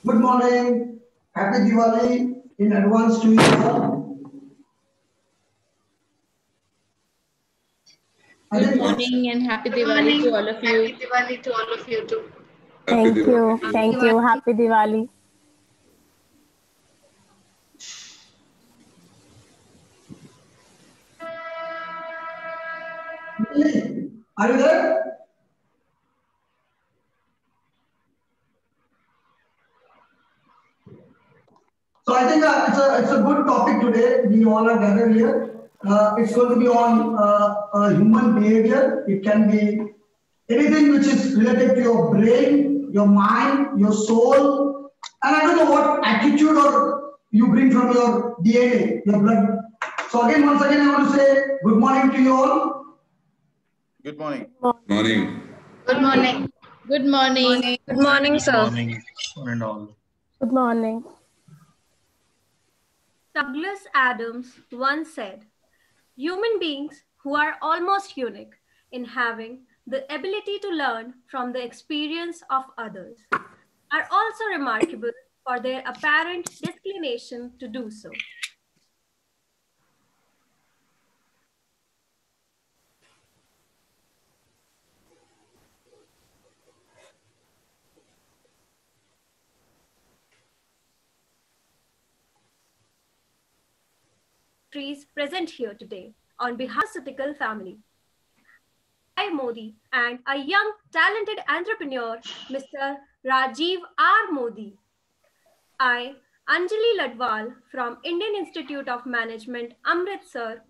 Good morning. Happy Diwali in advance to you all. Good morning and happy Diwali to all of you. Happy Diwali to all of you too. Thank you. Thank you. Happy Diwali. Are you there? So I think it's a good topic today. We all are gathered here. It's going to be on human behavior. It can be anything which is related to your brain, your mind, your soul, and I don't know what attitude or you bring from your DNA, your blood. So again, once again, I want to say good morning to you all. Good morning. Morning. Good morning. Good morning. Good morning, sir. Good morning, one and all. Good morning. Douglas Adams once said, human beings who are almost unique in having the ability to learn from the experience of others are also remarkable for their apparent disinclination to do so. Present here today on behalf of the pharmaceutical family. I Modi and a young talented entrepreneur, Mr. Rajiv R. Modi. I, Anjali Ladwal from Indian Institute of Management, Amritsar,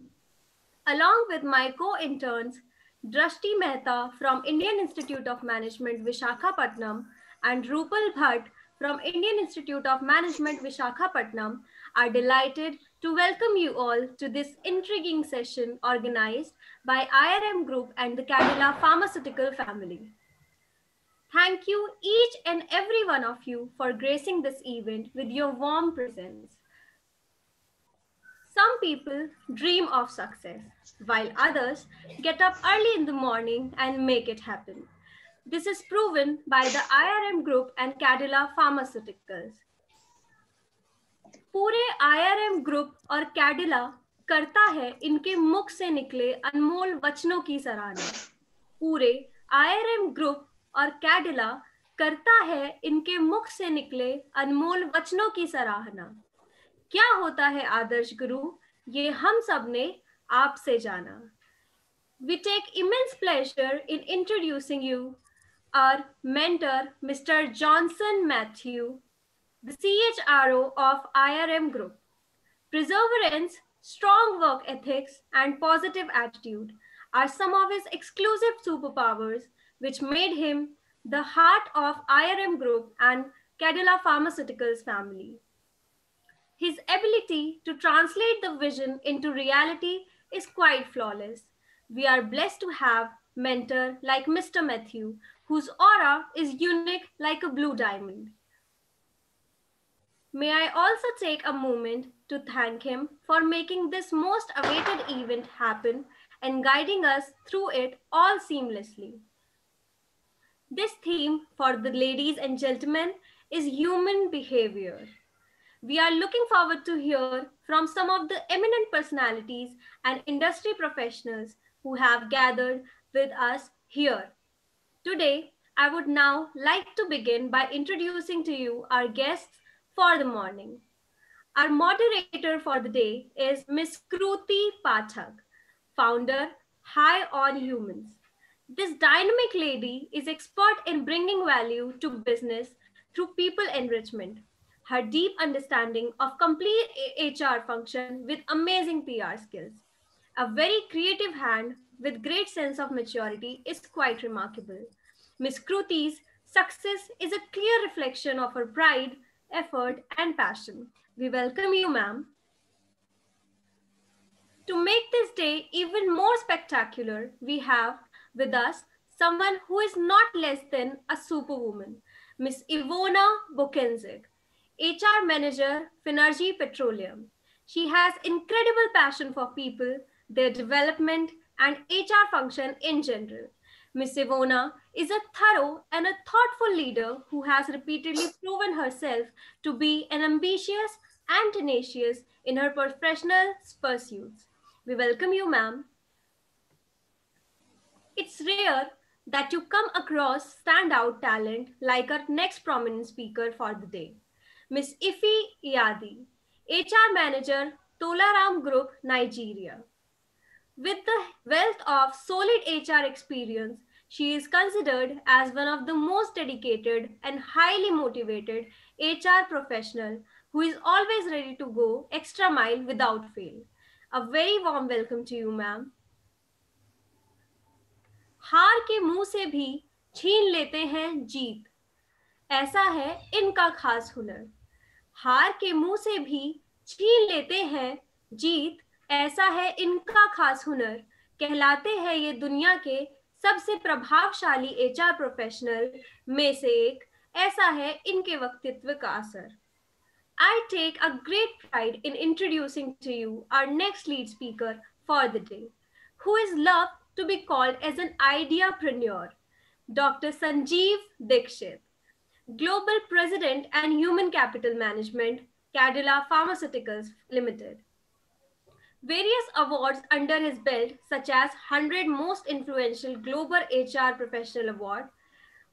along with my co-interns, Drashti Mehta from Indian Institute of Management, Visakhapatnam, and Rupal Bhatt from Indian Institute of Management, Visakhapatnam, are delighted to welcome you all to this intriguing session organized by IRM Group and the Cadila Pharmaceutical family. Thank you each and every one of you for gracing this event with your warm presence. Some people dream of success, while others get up early in the morning and make it happen. This is proven by the IRM Group and Cadila Pharmaceuticals. पूरे IRM group और कैडिला करता है इनके मुख से निकले अनमोल वचनों की सराहना। पूरे IRM ग्रुप और कैडिला करता है इनके मुख से निकले अनमोल वचनों की सराहना। क्या होता है आदर्श गुरु, ये हम सब ने आपसे जाना। We take immense pleasure in introducing you our mentor, Mr. Johnson Matthew, the CHRO of IRM Group. Perseverance, strong work ethics, and positive attitude are some of his exclusive superpowers, which made him the heart of IRM Group and Cadila Pharmaceuticals family. His ability to translate the vision into reality is quite flawless. We are blessed to have a mentor like Mr. Matthew, whose aura is unique like a blue diamond. May I also take a moment to thank him for making this most awaited event happen and guiding us through it all seamlessly. This theme for the ladies and gentlemen is human behavior. We are looking forward to hear from some of the eminent personalities and industry professionals who have gathered with us here. Today, I would now like to begin by introducing to you our guests for the morning. Our moderator for the day is Ms. Kruti Pathak, founder, High on Humans. This dynamic lady is expert in bringing value to business through people enrichment. Her deep understanding of complete HR function with amazing PR skills. A very creative hand with great sense of maturity is quite remarkable. Ms. Kruti's success is a clear reflection of her pride, effort, and passion. We welcome you, ma'am. To make this day even more spectacular, we have with us someone who is not less than a superwoman, Ms. Ivona Bukenzig, HR Manager, Finergy Petroleum. She has incredible passion for people, their development, and HR function in general. Ms. Ivona is a thorough and a thoughtful leader who has repeatedly proven herself to be an ambitious and tenacious in her professional pursuits. We welcome you, ma'am. It's rare that you come across standout talent like our next prominent speaker for the day, Miss Ife Iyadi, HR Manager, Tolaram Group, Nigeria. With the wealth of solid HR experience, she is considered as one of the most dedicated and highly motivated HR professional who is always ready to go extra mile without fail. A very warm welcome to you, ma'am. हार के मुंह से भी छीन लेते हैं जीत, ऐसा है इनका खास हुनर. हार के मुंह से भी छीन लेते हैं जीत, ऐसा है इनका खास हुनर. कहलाते हैं ये दुनिया के सबसे प्रभावशाली एचआर प्रोफेशनल में से एक. ऐसा है इनके व्यक्तित्व का असर. I take a great pride in introducing to you our next lead speaker for the day, who is loved to be called as an ideapreneur, Dr. Sanjeev Dikshit, Global President and Human Capital Management, Cadila Pharmaceuticals Limited. Various awards under his belt, such as 100 Most Influential Global HR Professional Award,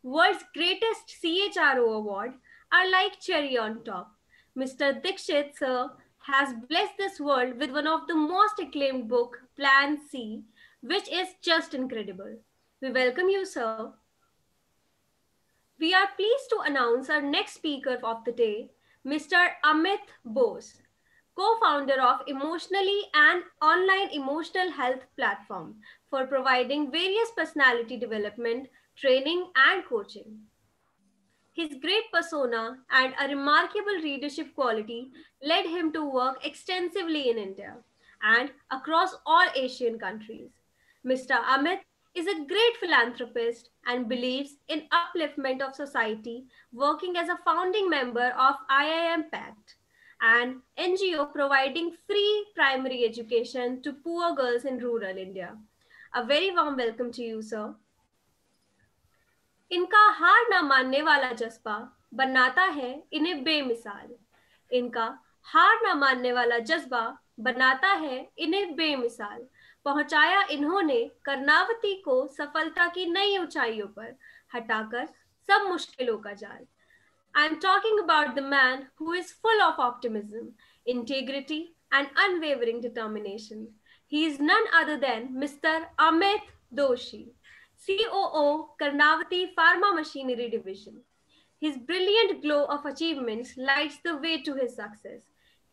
World's Greatest CHRO Award, are like cherry on top. Mr. Dikshit, sir, has blessed this world with one of the most acclaimed book, Plan C, which is just incredible. We welcome you, sir. We are pleased to announce our next speaker of the day, Mr. Amit Bose, co-founder of Emotionally, an online emotional health platform for providing various personality development, training, and coaching. His great persona and a remarkable leadership quality led him to work extensively in India and across all Asian countries. Mr. Amit is a great philanthropist and believes in upliftment of society, working as a founding member of IIM Pact, an NGO providing free primary education to poor girls in rural India. A very warm welcome to you, sir. इनका हार ना मानने वाला जज्बा बनाता है इन्हें बेमिसाल. इनका हार ना मानने वाला जज्बा बनाता है इन्हें बेमिसाल. पहुंचाया इन्होंने कर्नावती को सफलता की नई ऊंचाइयों पर, हटाकर सब मुश्किलों का जाल. I am talking about the man who is full of optimism, integrity, and unwavering determination. He is none other than Mr. Amit Doshi, COO, Karnavati Pharma Machinery Division. His brilliant glow of achievements lights the way to his success.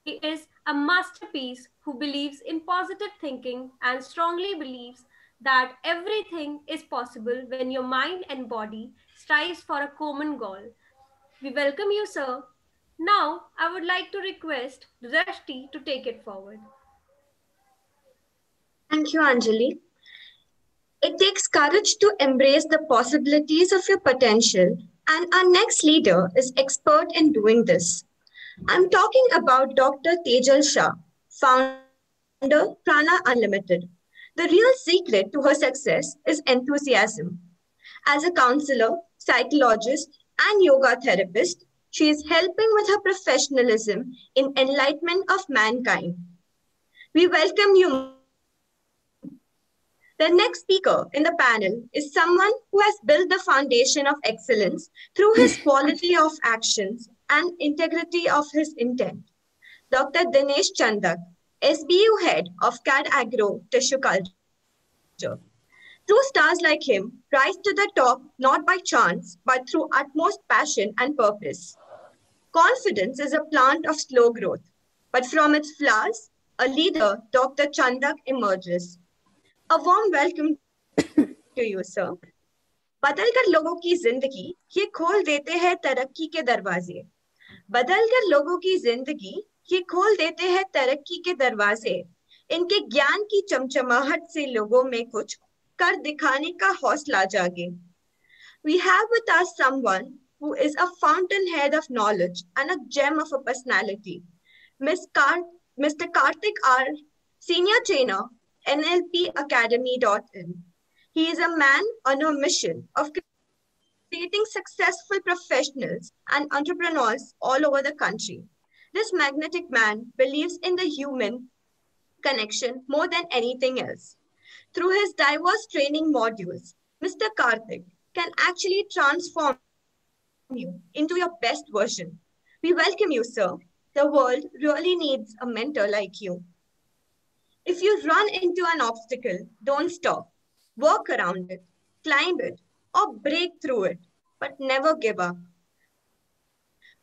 He is a masterpiece who believes in positive thinking and strongly believes that everything is possible when your mind and body strives for a common goal. We welcome you, sir. Now, I would like to request Drashti to take it forward. Thank you, Anjali. It takes courage to embrace the possibilities of your potential, and our next leader is expert in doing this. I'm talking about Dr. Tejal Shah, founder Prana Unlimited. The real secret to her success is enthusiasm. As a counselor, psychologist, and yoga therapist, she is helping with her professionalism in enlightenment of mankind. We welcome you. The next speaker in the panel is someone who has built the foundation of excellence through his quality of actions and integrity of his intent. Dr. Dinesh Chandak, SBU head of CAD Agro Tissue Culture. True stars like him rise to the top not by chance, but through utmost passion and purpose. Confidence is a plant of slow growth, but from its flowers, a leader, Dr. Chandak, emerges. A warm welcome to you, sir. बदलकर लोगों की जिंदगी ये खोल देते हैं तरक्की के दरवाजे. बदलकर लोगों की जिंदगी ये खोल देते हैं तरक्की के दरवाजे. इनके ज्ञान की चमचमाहट से लोगों में कुछ कर दिखाने का हौसला जागे. We have with us someone who is a fountainhead of knowledge and a gem of a personality. Mr. Karthik R, senior trainer, NLPacademy.in. He is a man on a mission of creating successful professionals and entrepreneurs all over the country. This magnetic man believes in the human connection more than anything else. Through his diverse training modules, Mr. Karthik can actually transform you into your best version. We welcome you, sir. The world really needs a mentor like you. If you run into an obstacle, don't stop. Work around it, climb it, or break through it, but never give up.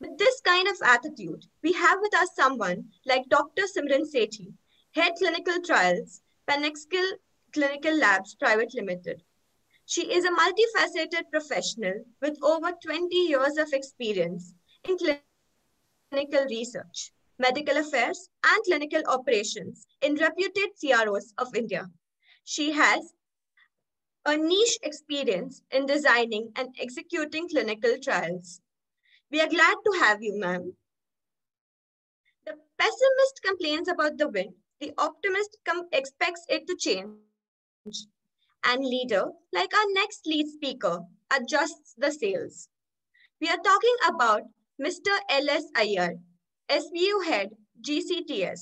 With this kind of attitude, we have with us someone like Dr. Simran Sethi, Head Clinical Trials, Penexkil Clinical Labs Private Limited. She is a multifaceted professional with over 20 years of experience in clinical research, medical affairs, and clinical operations in reputed CROs of India. She has a niche experience in designing and executing clinical trials. We are glad to have you, ma'am. The pessimist complains about the wind. The optimist expects it to change. And leader, like our next lead speaker, adjusts the sails. We are talking about Mr. L.S. Iyer, SBU head, GCTS.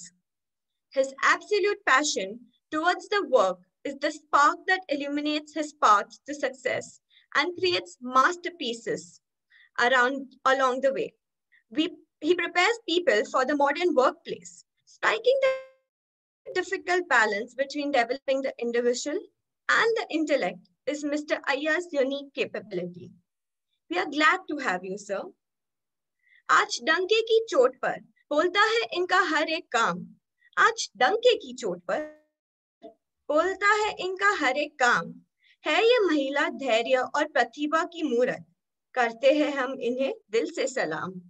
His absolute passion towards the work is the spark that illuminates his path to success and creates masterpieces along the way. He prepares people for the modern workplace, striking the difficult balance between developing the individual and the intellect is Mr. Iyer's unique capability. We are glad to have you, sir. आज डंके की चोट पर बोलता है इनका हर एक काम. आज डंके की चोट पर बोलता है इनका हर एक काम. है ये महिला धैर्य और प्रतिभा की मूरत. करते हैं हम इन्हें दिल से सलाम.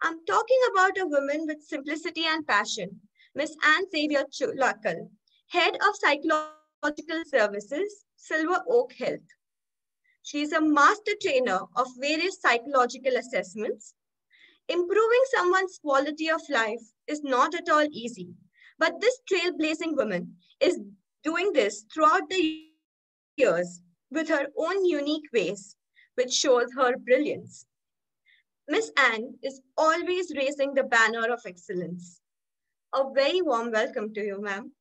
I'm talking about a woman with simplicity and passion, Miss Anne Xavier Chulakal, Head of Psychological Services, Silver Oak Health. She is a master trainer of various psychological assessments. Improving someone's quality of life is not at all easy, but this trailblazing woman is doing this throughout the years with her own unique ways, which shows her brilliance. Miss Anne is always raising the banner of excellence. A very warm welcome to you, ma'am.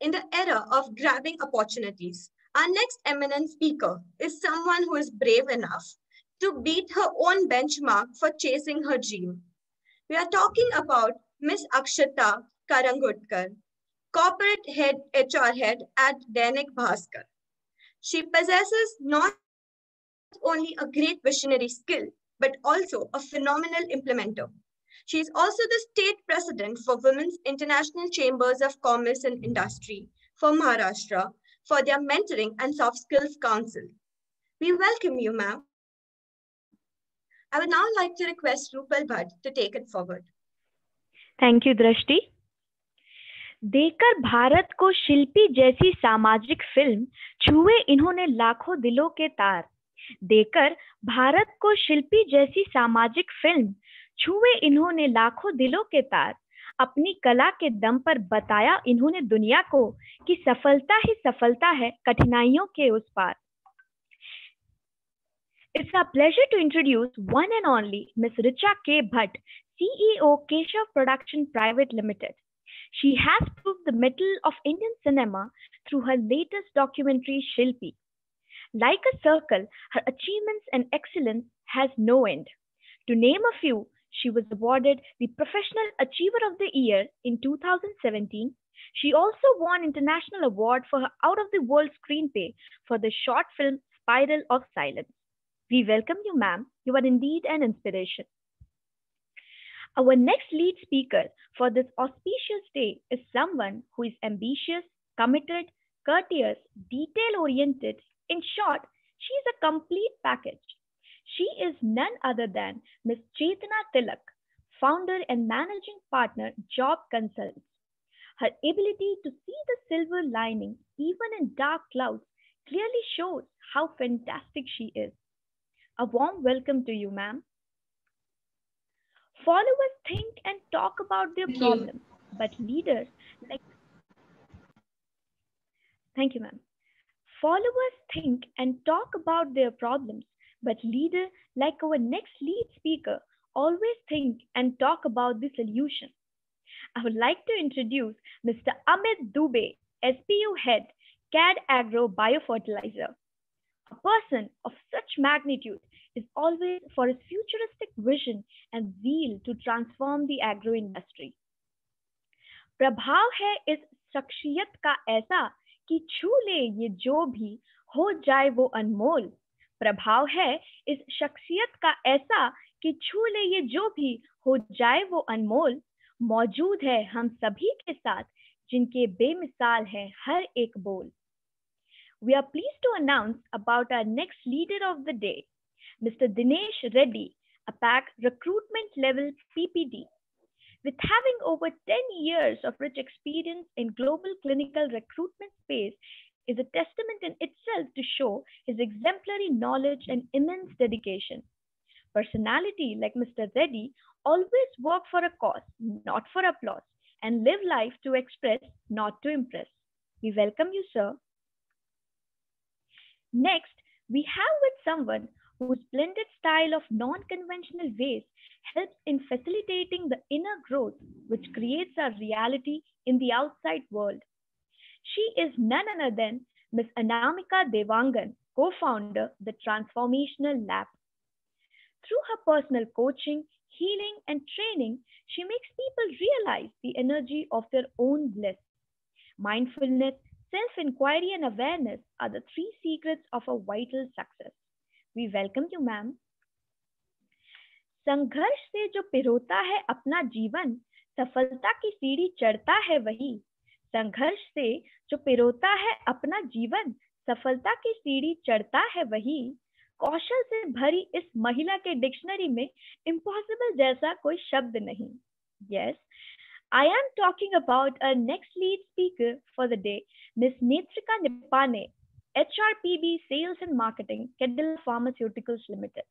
In the era of grabbing opportunities, our next eminent speaker is someone who is brave enough to beat her own benchmark for chasing her dream. We are talking about Miss Akshata Karangudkar, Corporate Head HR Head at Dainik Bhaskar. She possesses not only a great visionary skill, but also a phenomenal implementer. She is also the state president for Women's International Chambers of Commerce and Industry for Maharashtra for their Mentoring and Soft Skills Council. We welcome you, ma'am. I would now like to request Rupal Bhatt to take it forward. Thank you, Drashti. देकर भारत को शिल्पी जैसी सामाजिक film छुए इन्होंने लाखों दिलों के तार. देकर भारत को शिल्पी जैसी सामाजिक फिल्म छुए इन्होंने लाखों दिलों के तार. अपनी कला के दम पर बताया इन्होंने दुनिया को कि सफलता ही सफलता है कठिनाइयों के उस पार. It's our pleasure to introduce one and only Ms. Richa K. Bhatt, CEO Keshav Production Private Limited. She has proved the mettle of Indian cinema through her latest documentary Shilpi. Like a circle, her achievements and excellence has no end. To name a few, she was awarded the Professional Achiever of the Year in 2017. She also won International Award for her out-of-the-world screenplay for the short film Spiral of Silence. We welcome you, ma'am. You are indeed an inspiration. Our next lead speaker for this auspicious day is someone who is ambitious, committed, courteous, detail-oriented. In short, she is a complete package. She is none other than Ms. Chetana Tilak, founder and managing partner, Job Consultants. Her ability to see the silver lining even in dark clouds clearly shows how fantastic she is. A warm welcome to you, ma'am. Followers think and talk about their problems, but leaders like... Thank you, ma'am. Followers think and talk about their problems, But leaders like our next lead speaker always think and talk about the solution. I would like to introduce Mr. Amit Dubey, SPU Head, CAD Agro Biofertilizer. A person of such magnitude is always for his futuristic vision and zeal to transform the agro industry. प्रभाव है इस शख्सियत का ऐसा कि छू ले ये जो भी हो जाए वो अनमोल. प्रभाव है इस शख्सियत का ऐसा कि छू ले ये जो भी हो जाए वो अनमोल. मौजूद है हम सभी के साथ जिनके बेमिसाल है हर एक बोल. We are pleased to announce about our next leader of the day, Mr. Dinesh Reddy, a PAC recruitment level PPD. With having over 10 years of rich experience in global clinical recruitment space is a testament in itself to show his exemplary knowledge and immense dedication. Personality like Mr. Reddy always work for a cause, not for applause, and live life to express, not to impress. We welcome you, sir. Next, we have with someone whose blended style of non-conventional ways helps in facilitating the inner growth which creates our reality in the outside world. She is none other than Ms. Anamika Devangan, co-founder the Transformational Lab. Through her personal coaching, healing, and training, she makes people realize the energy of their own bliss. Mindfulness, self-inquiry, and awareness are the three secrets of a vital success. We welcome you, ma'am. संघर्ष से जो पिरोता है अपना जीवन, सफलता की सीढ़ी चढ़ता है वही. संघर्ष से जो पिरोता है अपना जीवन, सफलता की सीढ़ी चढ़ता है वही. कौशल से भरी इस महिला के डिक्शनरी में इम्पॉसिबल जैसा कोई शब्द नहीं. Yes, I am talking about our next lead speaker for the day, Ms. Netrika Nipane, HRPB Sales and Marketing, Cadila Pharmaceuticals Limited.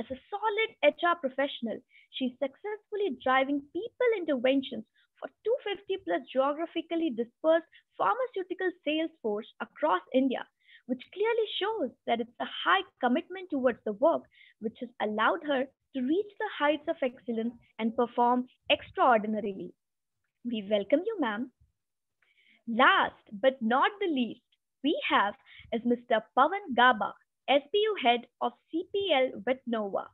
As a solid HR professional, she is successfully driving people interventions for 250 plus geographically dispersed pharmaceutical sales force across India, which clearly shows that it's a high commitment towards the work which has allowed her to reach the heights of excellence and perform extraordinarily. We welcome you, ma'am. Last but not the least, we have is Mr. Pawan Gaba, SPU Head of CPL Vetnova.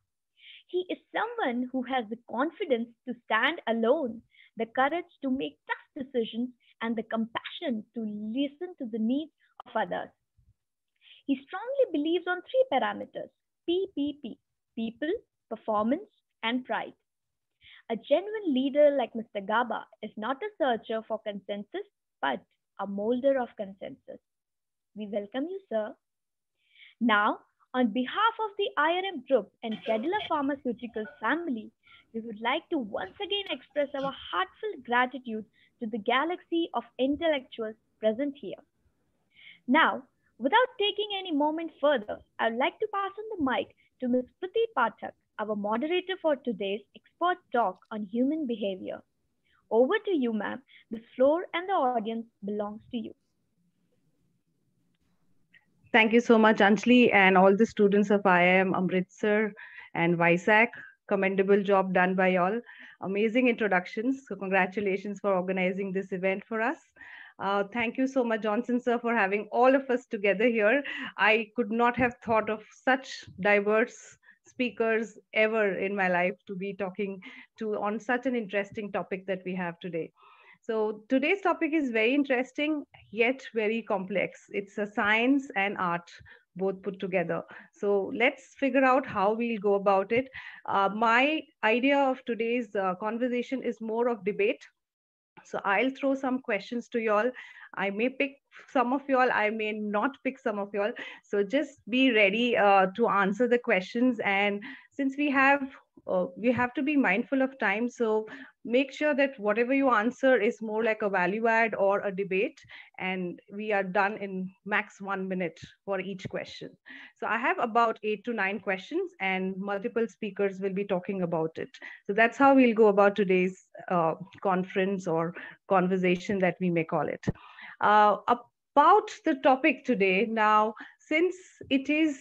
He is someone who has the confidence to stand alone, the courage to make tough decisions, and the compassion to listen to the needs of others. He strongly believes on three parameters: PPP, people, performance, and pride. A genuine leader like Mr. Gaba is not a searcher for consensus, but a molder of consensus. We welcome you, sir. Now, on behalf of the IRM Group and Cadila Pharmaceuticals family, we would like to once again express our heartfelt gratitude to the galaxy of intellectuals present here. Now, without taking any moment further, I would like to pass on the mic to Ms. Priti Pathak, our moderator for today's expert talk on human behavior. Over to you, ma'am. The floor and the audience belongs to you. Thank you so much, Anjali, and all the students of IIM Amritsar and Vizag. Commendable job done by all. Amazing introductions. So congratulations for organizing this event for us. Thank you so much, Johnson sir, for having all of us together here. I could not have thought of such diverse speakers ever in my life to be talking to on such an interesting topic that we have today. So today's topic is very interesting, yet very complex. It's a science and art both put together. So let's figure out how we'll go about it. My idea of today's conversation is more of debate. So I'll throw some questions to y'all. I may pick some of y'all, I may not pick some of y'all. So just be ready to answer the questions. And since we have to be mindful of time, so make sure that whatever you answer is more like a value add or a debate, and we are done in max 1 minute for each question. So I have about 8 to 9 questions and multiple speakers will be talking about it. So that's how we'll go about today's conference or conversation that we may call it. About the topic today, now, since it is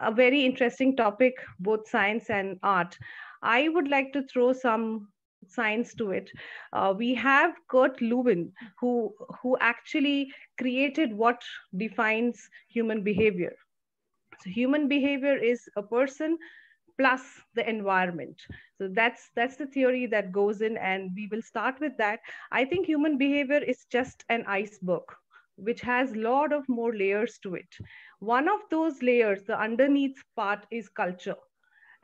a very interesting topic, both science and art. I would like to throw some science to it. We have Kurt Lewin, who actually created what defines human behavior. So human behavior is a person plus the environment. So that's the theory that goes in, and we will start with that. I think human behavior is just an iceberg, which has a lot of more layers to it. One of those layers, the underneath part, is culture.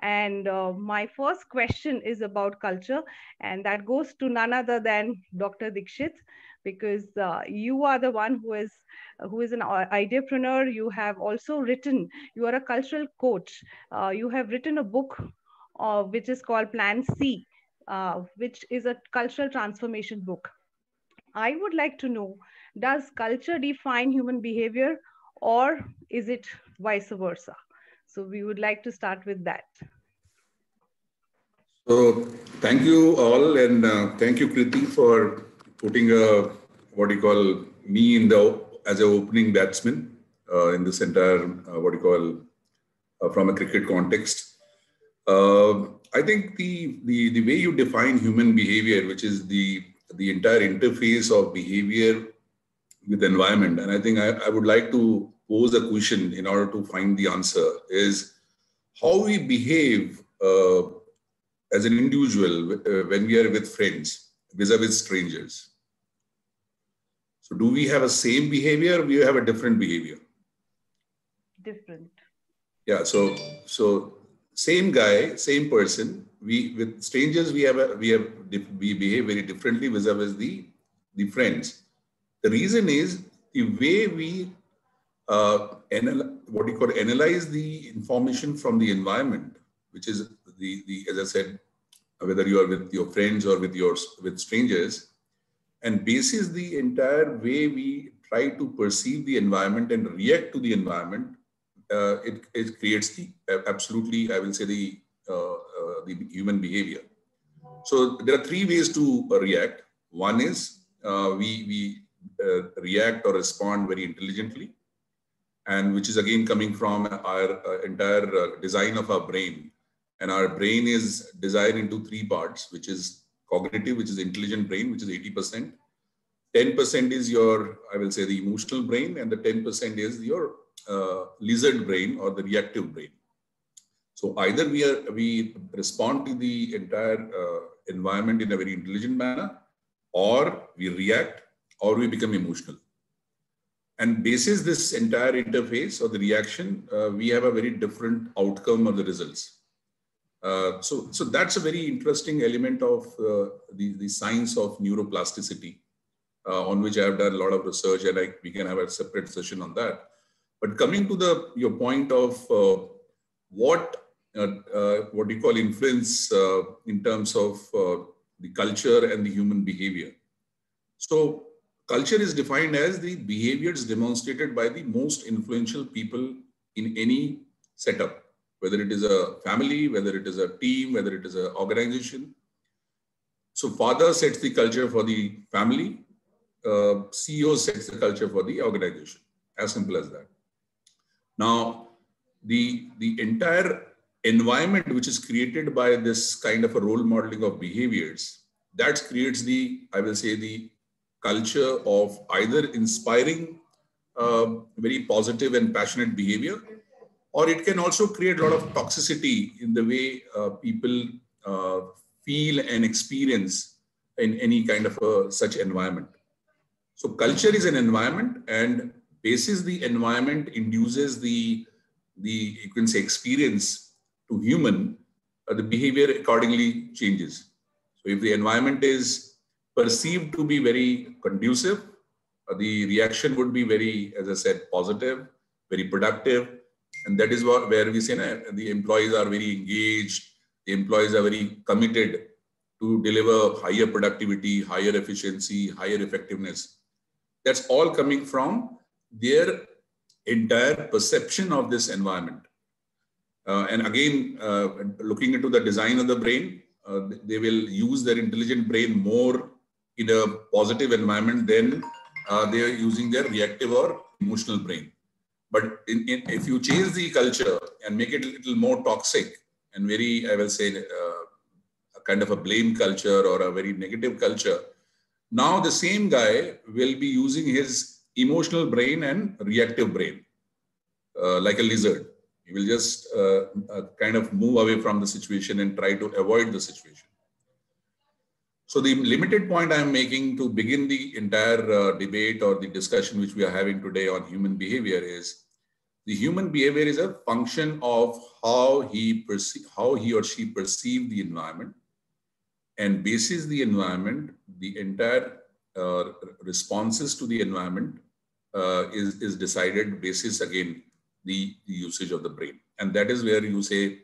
And my first question is about culture, and that goes to none other than Dr. Dixit, because you are the one who is an ideapreneur. You have also written, you are a cultural coach. You have written a book which is called Plan C, which is a cultural transformation book. I would like to know, does culture define human behavior, or is it vice versa? So we would like to start with that. So thank you all, and thank you, Kriti, for putting what you call me in as an opening batsman in this entire from a cricket context. I think the way you define human behavior, which is the entire interface of behavior with the environment, and I think I would like to pose a question in order to find the answer, is how we behave as an individual when we are with friends vis-a-vis strangers. So do we have a same behavior, or we have a different behavior? Different. Yeah, so same guy, same person. With strangers we behave very differently vis-a-vis the friends. The reason is the way we analyze the information from the environment, which is as I said, whether you are with your friends or with strangers, and basis the entire way we try to perceive the environment and react to the environment, it creates the absolutely, I will say, the human behavior. So there are three ways to react. One is we react or respond very intelligently, and which is again coming from our entire design of our brain. And our brain is divided into three parts, which is cognitive, which is intelligent brain, which is 80%. 10% is your, I will say, the emotional brain, and the 10% is your lizard brain or the reactive brain. So either we respond to the entire environment in a very intelligent manner, or we react, or we become emotional. And basis this entire interface or the reaction, we have a very different outcome of the results. So that's a very interesting element of the science of neuroplasticity, on which I have done a lot of research, and we can have a separate session on that. But coming to your point of what you call influence in terms of the culture and the human behavior. So culture is defined as the behaviors demonstrated by the most influential people in any setup, whether it is a family, whether it is a team, whether it is an organization. So father sets the culture for the family, CEO sets the culture for the organization, as simple as that. Now, the entire environment which is created by this kind of a role modeling of behaviors, that creates I will say, the culture of either inspiring very positive and passionate behavior, or it can also create a lot of toxicity in the way people feel and experience in any kind of such environment. So culture is an environment, and basis the environment induces the you can say experience to human, the behavior accordingly changes. So if the environment is perceived to be very conducive, the reaction would be very, as I said, positive, very productive. And that is where we say the employees are very engaged, the employees are very committed to deliver higher productivity, higher efficiency, higher effectiveness. That's all coming from their entire perception of this environment. And again, looking into the design of the brain, they will use their intelligent brain more in a positive environment than they are using their reactive or emotional brain. But if you change the culture and make it a little more toxic and very, I will say, a kind of a blame culture or a very negative culture, now the same guy will be using his emotional brain and reactive brain like a lizard. He will just kind of move away from the situation and try to avoid the situation. So the limited point I'm making to begin the entire debate or the discussion which we are having today on human behavior is the human behavior is a function of how he or she perceive the environment, and basis the environment, the entire responses to the environment is decided basis again the usage of the brain. And that is where you say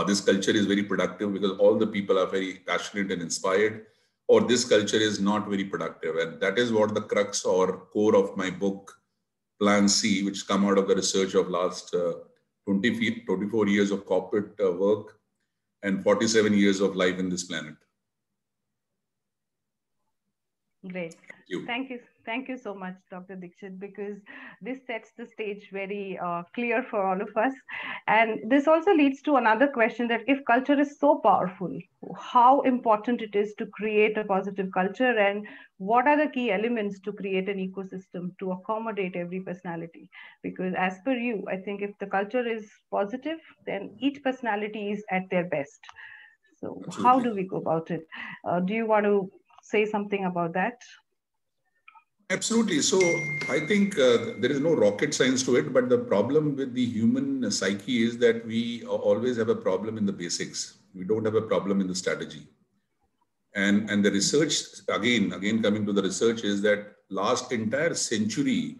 this culture is very productive because all the people are very passionate and inspired, or this culture is not very productive. And that is what the crux or core of my book, Plan C, which come out of the research of last 24 years of corporate work and 47 years of life in this planet. Great. Thank you. Thank you so much, Dr. Dixit, because this sets the stage very clear for all of us. And this also leads to another question that if culture is so powerful, how important it is to create a positive culture, and what are the key elements to create an ecosystem to accommodate every personality? Because as per you, I think if the culture is positive, then each personality is at their best. So how do we go about it? Do you want to say something about that? Absolutely. So I think there is no rocket science to it, but the problem with the human psyche is that we always have a problem in the basics. We don't have a problem in the strategy. And the research, again coming to the research, is that last entire century,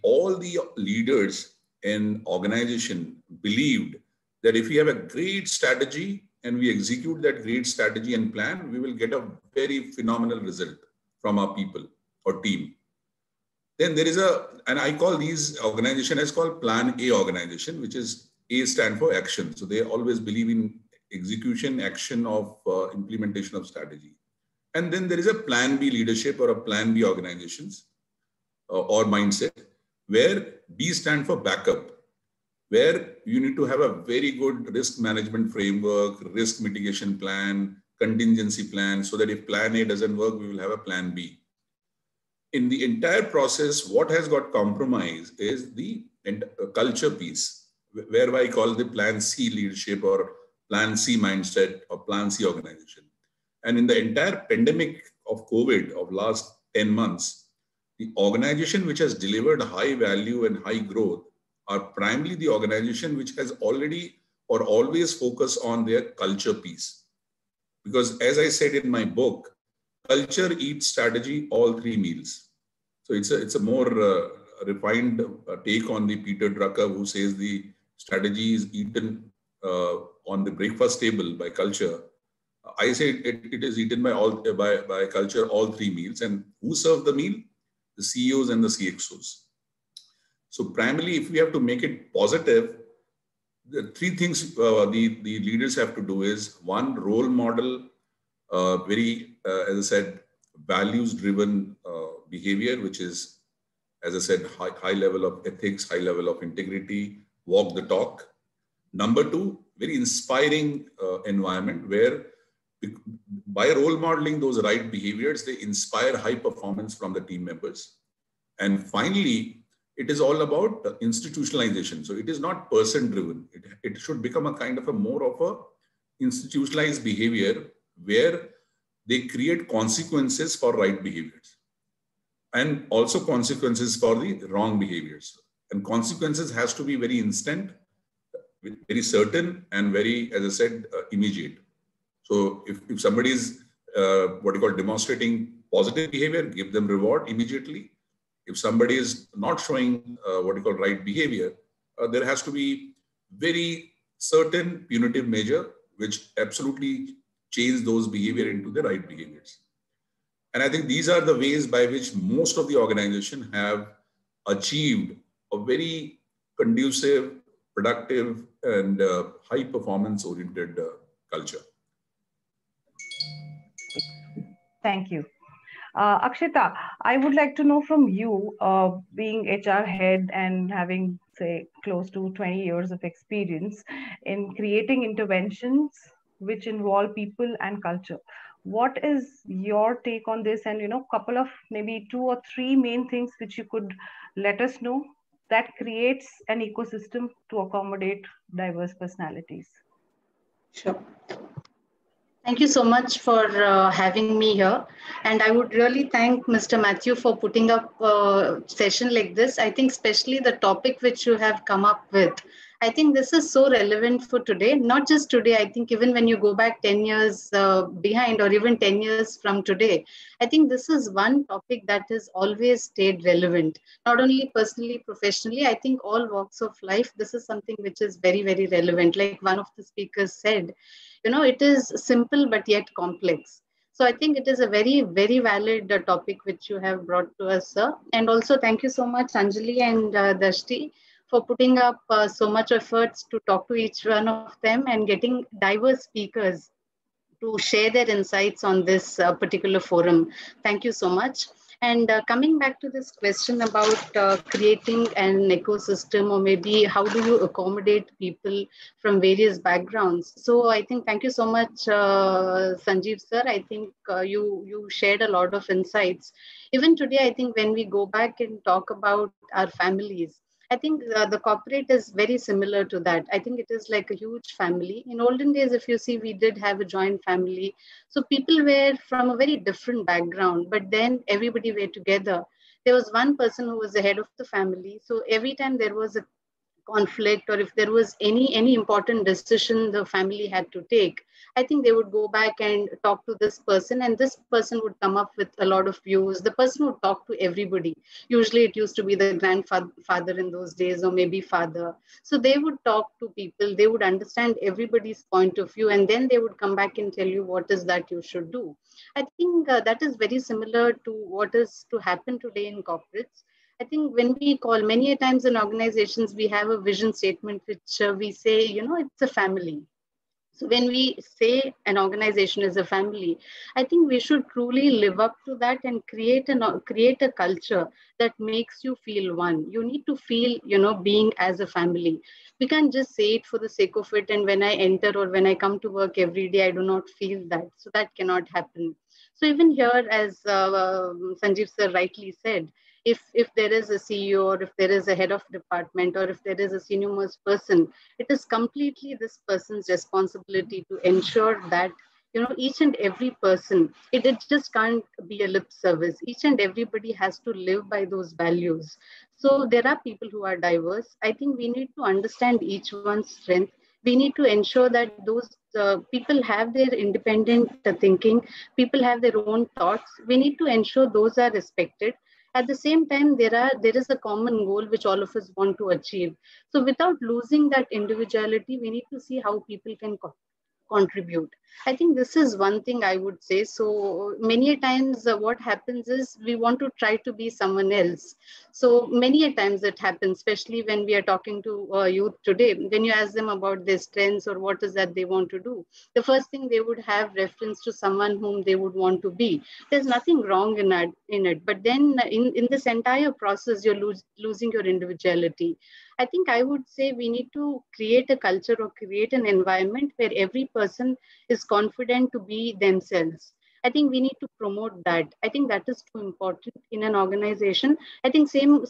all the leaders in organization believed that if we have a great strategy and we execute that great strategy and plan, we will get a very phenomenal result from our people or team. Then there is and I call these organization as called Plan A organization, which is A stand for action. So they always believe in execution, action of implementation of strategy. And then there is a Plan B leadership or a Plan B organizations or mindset, where B stand for backup, where you need to have a very good risk management framework, risk mitigation plan, contingency plan, so that if plan A doesn't work, we will have a plan B. In the entire process, what has got compromised is the culture piece, where I call the plan C leadership or plan C mindset or plan C organization. And in the entire pandemic of COVID of last 10 months, the organization which has delivered high value and high growth are primarily the organization which has already or always focused on their culture piece. Because as I said in my book, culture eats strategy all 3 meals. So it's a more refined take on the Peter Drucker, who says the strategy is eaten on the breakfast table by culture. I say it is eaten by culture all 3 meals. And who serve the meal? The CEOs and the CXOs. So primarily, if we have to make it positive, the 3 things the leaders have to do is, 1, role model, as I said, values-driven behavior, which is, as I said, high level of ethics, high level of integrity, walk the talk. Number 2, very inspiring environment where by role modeling those right behaviors, they inspire high performance from the team members. And finally, it is all about institutionalization. So it is not person driven. It should become a kind of a more of a institutionalized behavior where they create consequences for right behaviors and also consequences for the wrong behaviors. And consequences has to be very instant, very certain, and very, as I said, immediate. So if somebody is what you call demonstrating positive behavior, give them reward immediately. If somebody is not showing what you call right behavior, there has to be very certain punitive measure which absolutely change those behavior into the right behaviors. And I think these are the ways by which most of the organization have achieved a very conducive, productive, and high performance oriented culture. Thank you. Akshita, I would like to know from you, being HR head and having, say, close to 20 years of experience in creating interventions which involve people and culture. What is your take on this? And, couple of maybe 2 or 3 main things which you could let us know that creates an ecosystem to accommodate diverse personalities. Sure. Thank you so much for having me here. And I would really thank Mr. Matthew for putting up a session like this. I think especially the topic which you have come up with, I think this is so relevant for today. Not just today, I think even when you go back 10 years behind or even 10 years from today, I think this is one topic that has always stayed relevant. Not only personally, professionally, I think all walks of life, this is something which is very, very relevant. Like one of the speakers said, it is simple but yet complex. So I think it is a very, very valid topic which you have brought to us, sir. And also thank you so much, Anjali and Dashti, for putting up so much efforts to talk to each one of them and getting diverse speakers to share their insights on this particular forum. Thank you so much. And coming back to this question about creating an ecosystem, or maybe how do you accommodate people from various backgrounds? So I think thank you so much, Sanjeev sir. I think you shared a lot of insights. Even today, I think when we go back and talk about our families, I think the corporate is very similar to that. I think it is like a huge family. In olden days, if you see, we did have a joint family. So people were from a very different background, but then everybody were together. There was one person who was the head of the family. So every time there was a conflict, or if there was any important decision the family had to take, I think they would go back and talk to this person, and this person would come up with a lot of views. The person would talk to everybody. Usually it used to be the grandfather in those days, or maybe father. So they would talk to people, they would understand everybody's point of view, and then they would come back and tell you what is that you should do. I think that is very similar to what is to happen today in corporates. I think when we call, many a times in organizations, we have a vision statement, which we say, it's a family. So when we say an organization is a family, I think we should truly live up to that and create a culture that makes you feel one. You need to feel, being as a family. We can't just say it for the sake of it. And when I enter or when I come to work every day, I do not feel that. So that cannot happen. So even here, as Sanjeev sir rightly said, if there is a CEO, or if there is a head of department, or if there is a senior most person, it is completely this person's responsibility to ensure that each and every person, it just can't be a lip service. Each and everybody has to live by those values. So there are people who are diverse. I think we need to understand each one's strength. We need to ensure that those people have their independent thinking, people have their own thoughts. We need to ensure those are respected. At the same time, there is a common goal which all of us want to achieve. So without losing that individuality, we need to see how people can contribute. I think this is one thing I would say. So many a times what happens is we want to try to be someone else. So many a times it happens, especially when we are talking to youth today, when you ask them about their strengths or what is that they want to do, the first thing they would have reference to someone whom they would want to be. There's nothing wrong in it. But then in this entire process, you're losing your individuality. I think I would say we need to create a culture or create an environment where every person is confident to be themselves. I think we need to promote that. I think that is too important in an organization. I think same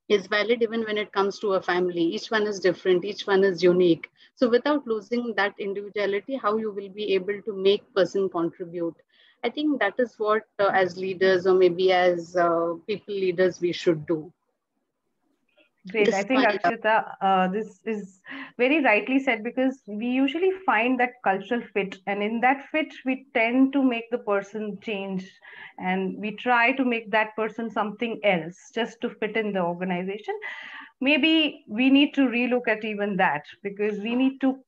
is valid even when it comes to a family. Each one is different, each one is unique. So without losing that individuality, how you will be able to make person contribute? I think that is what as leaders, or maybe as people leaders, we should do. Great. I think, Akshita, this is very rightly said, because we usually find that cultural fit, and in that fit, we tend to make the person change, and we try to make that person something else just to fit in the organization. Maybe we need to relook at even that, because we need to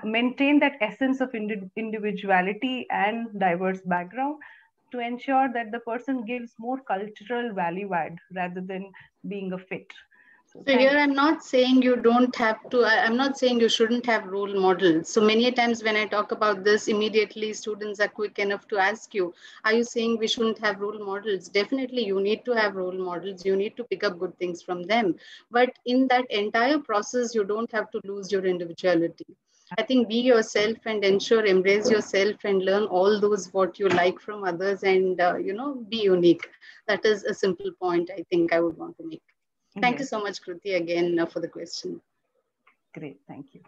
maintain that essence of individuality and diverse background to ensure that the person gives more cultural value add rather than being a fit. So So here I'm not saying you don't have to, I'm not saying you shouldn't have role models. So many times when I talk about this, immediately students are quick enough to ask you, are you saying we shouldn't have role models? Definitely you need to have role models. You need to pick up good things from them. But in that entire process, you don't have to lose your individuality. I think be yourself and ensure, embrace yourself and learn all those what you like from others and, be unique. That is a simple point I think I would want to make. Thank you so much, Kruti, again for the question. Great, thank you.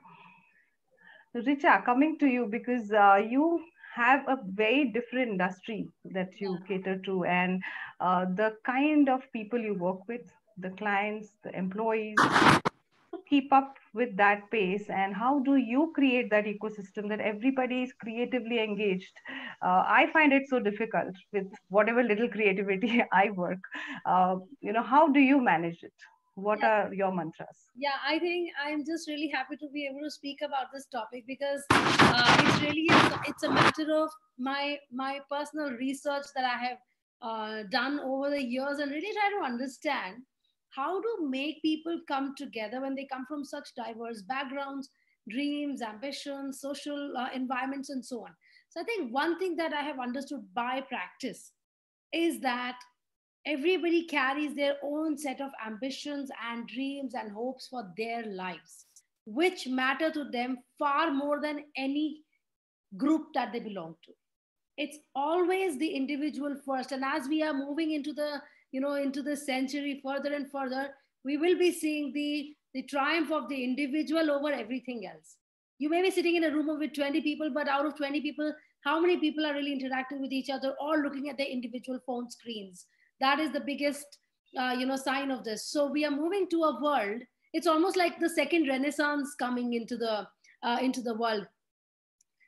Richa, coming to you, because you have a very different industry that you cater to, and the kind of people you work with, the clients, the employees, to keep up with that pace, and how do you create that ecosystem that everybody is creatively engaged? I find it so difficult with whatever little creativity I work. How do you manage it? What are your mantras? Yeah, I think I'm just really happy to be able to speak about this topic because it's a matter of my personal research that I have done over the years and really try to understand how to make people come together when they come from such diverse backgrounds, dreams, ambitions, social environments, and so on. So I think one thing that I have understood by practice is that everybody carries their own set of ambitions and dreams and hopes for their lives, which matter to them far more than any group that they belong to. It's always the individual first. And as we are moving into the century further and further, we will be seeing the triumph of the individual over everything else. You may be sitting in a room with 20 people, but out of 20 people, how many people are really interacting with each other or looking at their individual phone screens? That is the biggest, sign of this. So we are moving to a world. It's almost like the second Renaissance coming into the world.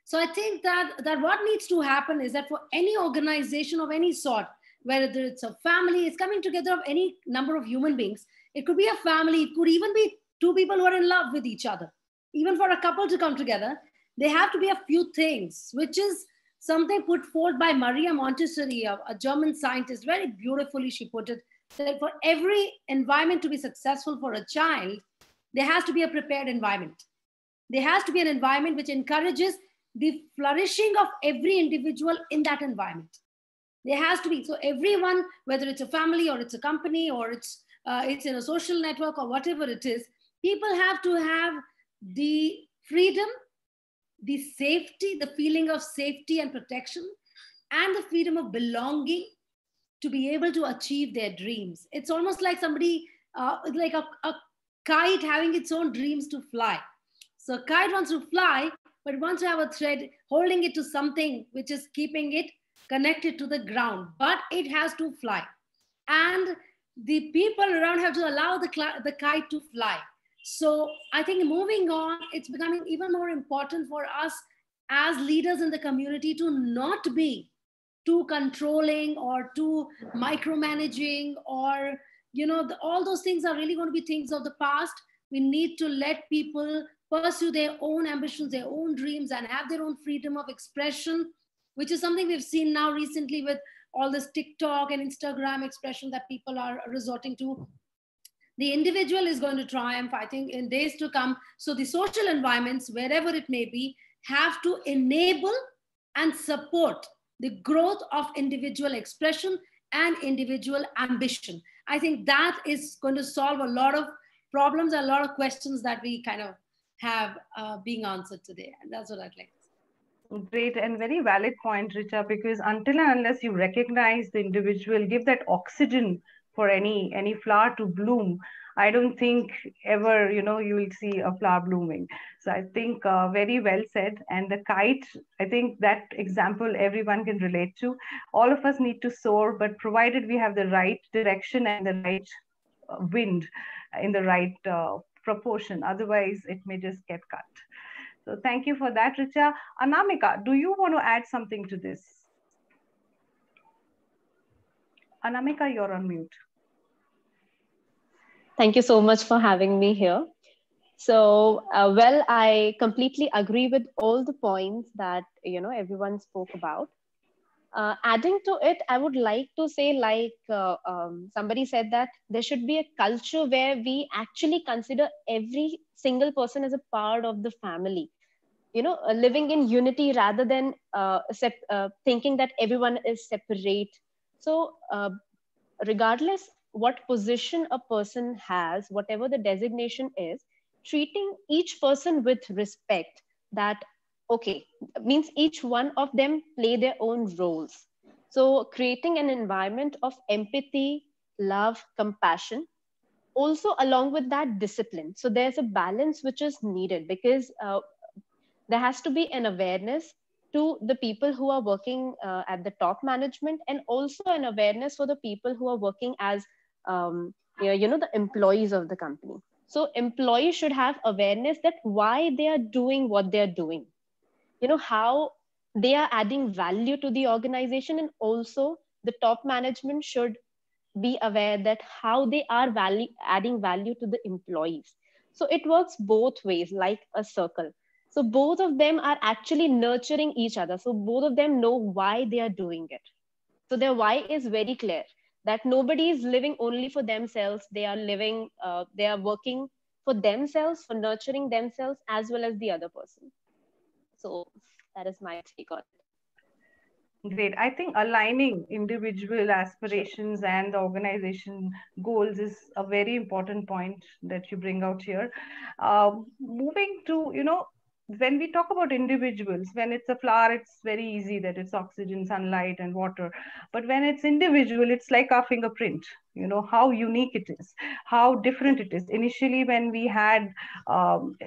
So I think that what needs to happen is that for any organization of any sort, whether it's a family, it's coming together of any number of human beings. It could be a family. It could even be two people who are in love with each other. Even for a couple to come together, there have to be a few things, which is something put forth by Maria Montessori, a German scientist. Very beautifully she put it, that for every environment to be successful for a child, there has to be a prepared environment. There has to be an environment which encourages the flourishing of every individual in that environment. There has to be, so everyone, whether it's a family or it's a company or it's in a social network or whatever it is, people have to have the freedom, the safety, the feeling of safety and protection, and the freedom of belonging to be able to achieve their dreams. It's almost like somebody, like a kite having its own dreams to fly. So a kite wants to fly, but it wants to have a thread holding it to something which is keeping it connected to the ground, but it has to fly. And the people around have to allow the kite to fly. So I think moving on, it's becoming even more important for us as leaders in the community to not be too controlling or too micromanaging, or, all those things are really going to be things of the past. We need to let people pursue their own ambitions, their own dreams, and have their own freedom of expression, which is something we've seen now recently with all this TikTok and Instagram expression that people are resorting to. The individual is going to triumph, I think, in days to come. So the social environments, wherever it may be, have to enable and support the growth of individual expression and individual ambition. I think that is going to solve a lot of problems, a lot of questions that we kind of have being answered today. And that's what I'd like to say. Great and very valid point, Richa, because until and unless you recognize the individual, give that oxygen for any flower to bloom, I don't think ever, you will see a flower blooming. So I think very well said. And the kite, I think that example everyone can relate to. All of us need to soar, but provided we have the right direction and the right wind in the right proportion, otherwise it may just get cut. So thank you for that, Richa. Anamika, do you want to add something to this? Anamika, you're on mute. Thank you so much for having me here. So, I completely agree with all the points that, everyone spoke about. Adding to it, I would like to say, like somebody said, that there should be a culture where we actually consider every single person as a part of the family. Living in unity rather than thinking that everyone is separate. So regardless what position a person has, whatever the designation is, treating each person with respect, that okay, means each one of them play their own roles. So creating an environment of empathy, love, compassion, also along with that discipline. So there's a balance which is needed, because there has to be an awareness to the people who are working at the top management, and also an awareness for the people who are working as the employees of the company. So employees should have awareness that why they are doing what they are doing, how they are adding value to the organization, and also the top management should be aware that how they are adding value to the employees. So it works both ways, like a circle. So both of them are actually nurturing each other. So both of them know why they are doing it. So their why is very clear, that nobody is living only for themselves. They are living, they are working for themselves, for nurturing themselves as well as the other person. So that is my take on it. Great. I think aligning individual aspirations and the organization goals is a very important point that you bring out here. Moving to, when we talk about individuals, when it's a flower, it's very easy that it's oxygen, sunlight, and water. But when it's individual, it's like our fingerprint, how unique it is, how different it is. Initially, when we had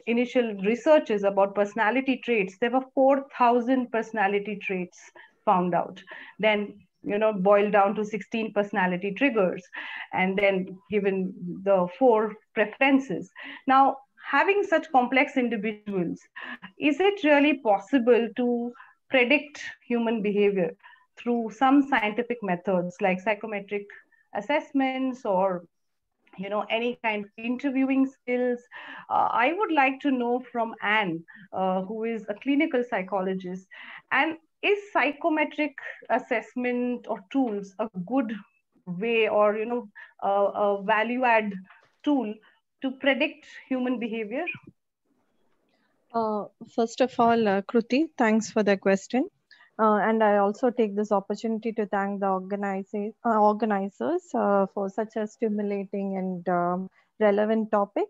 initial researches about personality traits, there were 4,000 personality traits found out. Then boiled down to 16 personality triggers, and then given the 4 preferences. Now, having such complex individuals, is it really possible to predict human behavior through some scientific methods like psychometric assessments, or any kind of interviewing skills? I would like to know from Anne, who is a clinical psychologist, and is psychometric assessment or tools a good way, or a value add tool to predict human behavior? First of all, Kruti, thanks for the question. And I also take this opportunity to thank the organizers for such a stimulating and relevant topic.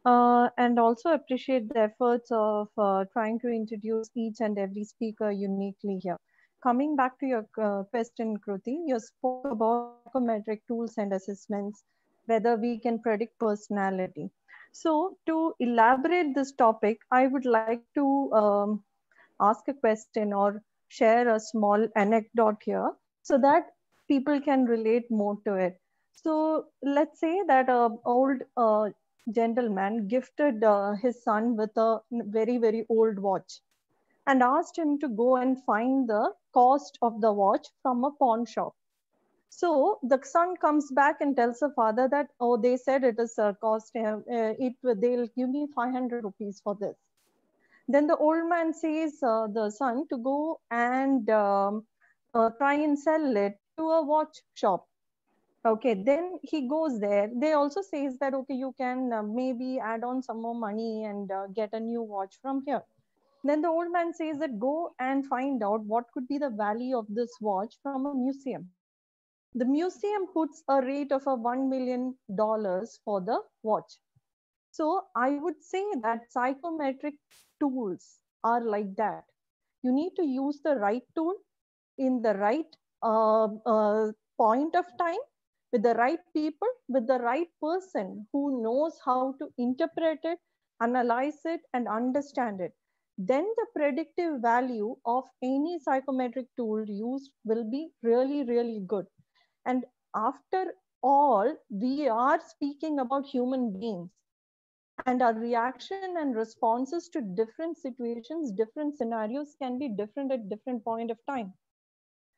And also appreciate the efforts of trying to introduce each and every speaker uniquely here. Coming back to your question, Kruti, you spoke about psychometric tools and assessments, whether we can predict personality. So to elaborate this topic, I would like to ask a question or share a small anecdote here so that people can relate more to it. So let's say that an old gentleman gifted his son with a very, very old watch and asked him to go and find the cost of the watch from a pawn shop. So the son comes back and tells the father that, oh, they said it is a cost, they'll give me 500 rupees for this. Then the old man says the son to go and try and sell it to a watch shop. Okay, then he goes there. They also says that, okay, you can maybe add on some more money and get a new watch from here. Then the old man says that go and find out what could be the value of this watch from a museum. The museum puts a rate of $1 million for the watch. So I would say that psychometric tools are like that. You need to use the right tool in the right point of time, with the right people, with the right person who knows how to interpret it, analyze it, and understand it. Then the predictive value of any psychometric tool used will be really, really good. And after all, we are speaking about human beings, and our reaction and responses to different situations, different scenarios can be different at different point of time.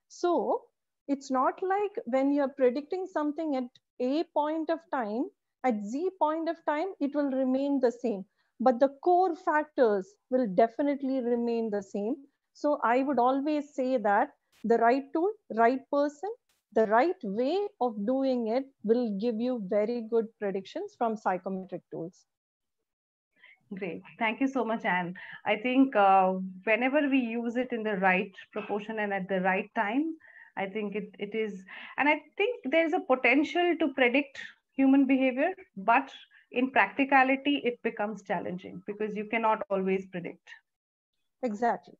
So it's not like when you're predicting something at A point of time, at Z point of time, it will remain the same. But the core factors will definitely remain the same. So I would always say that The right tool, right person, the right way of doing it will give you very good predictions from psychometric tools. Great. Thank you so much, Anne. I think whenever we use it in the right proportion and at the right time, I think it is, and I think there's a potential to predict human behavior, but in practicality, it becomes challenging because you cannot always predict. Exactly.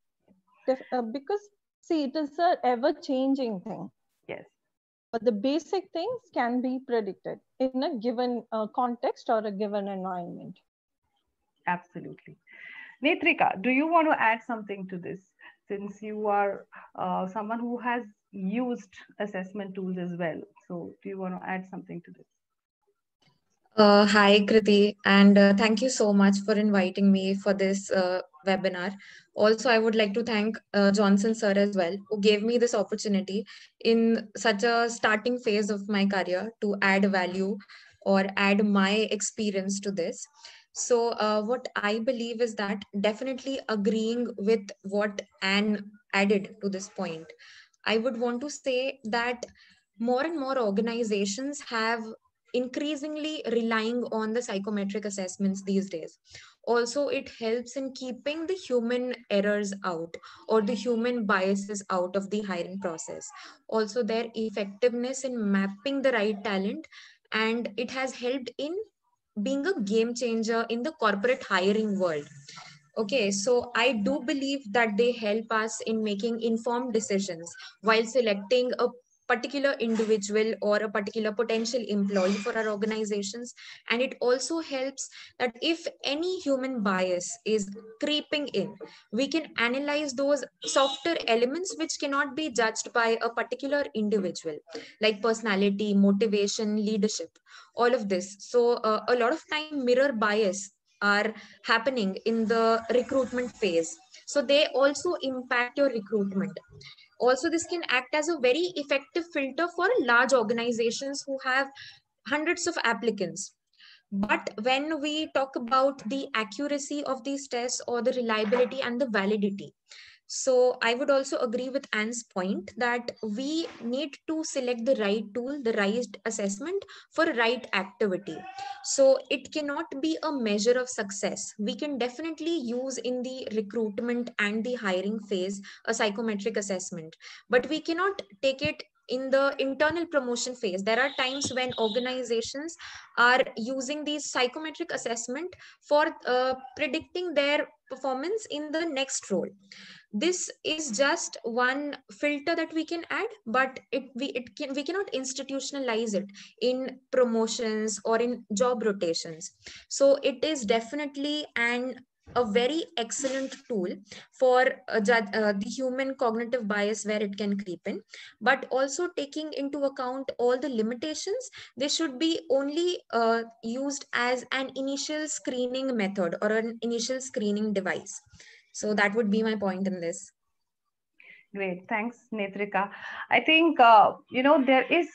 Because see, it is an ever-changing thing. Yes. But the basic things can be predicted in a given context or a given environment. Absolutely. Netrika, do you want to add something to this, since you are someone who has used assessment tools as well? So do you want to add something to this? Hi, Kriti, and thank you so much for inviting me for this webinar. Also, I would like to thank Johnson sir as well, who gave me this opportunity in such a starting phase of my career to add value or add my experience to this. So what I believe is that definitely agreeing with what Anne added to this point, I would want to say that more and more organizations have increasingly relying on the psychometric assessments these days. Also, it helps in keeping the human errors out or the human biases out of the hiring process. Also, their effectiveness in mapping the right talent, and it has helped in being a game changer in the corporate hiring world. Okay, so I do believe that they help us in making informed decisions while selecting a particular individual or a particular potential employee for our organizations. And it also helps that if any human bias is creeping in, we can analyze those softer elements which cannot be judged by a particular individual, like personality, motivation, leadership, all of this. So a lot of time mirror bias are happening in the recruitment phase. So they also impact your recruitment. Also, this can act as a very effective filter for large organizations who have hundreds of applicants. But when we talk about the accuracy of these tests or the reliability and the validity, so I would also agree with Anne's point that we need to select the right tool, the right assessment for right activity. So it cannot be a measure of success. We can definitely use in the recruitment and the hiring phase a psychometric assessment, but we cannot take it in the internal promotion phase. There are times when organizations are using these psychometric assessment for predicting their performance in the next role. This is just one filter that we can add, but we cannot institutionalize it in promotions or in job rotations. So it is definitely a very excellent tool for the human cognitive bias where it can creep in, but also taking into account all the limitations. They should be only used as an initial screening method or an initial screening device. So that would be my point in this. Great. Thanks, Netrika. I think, there is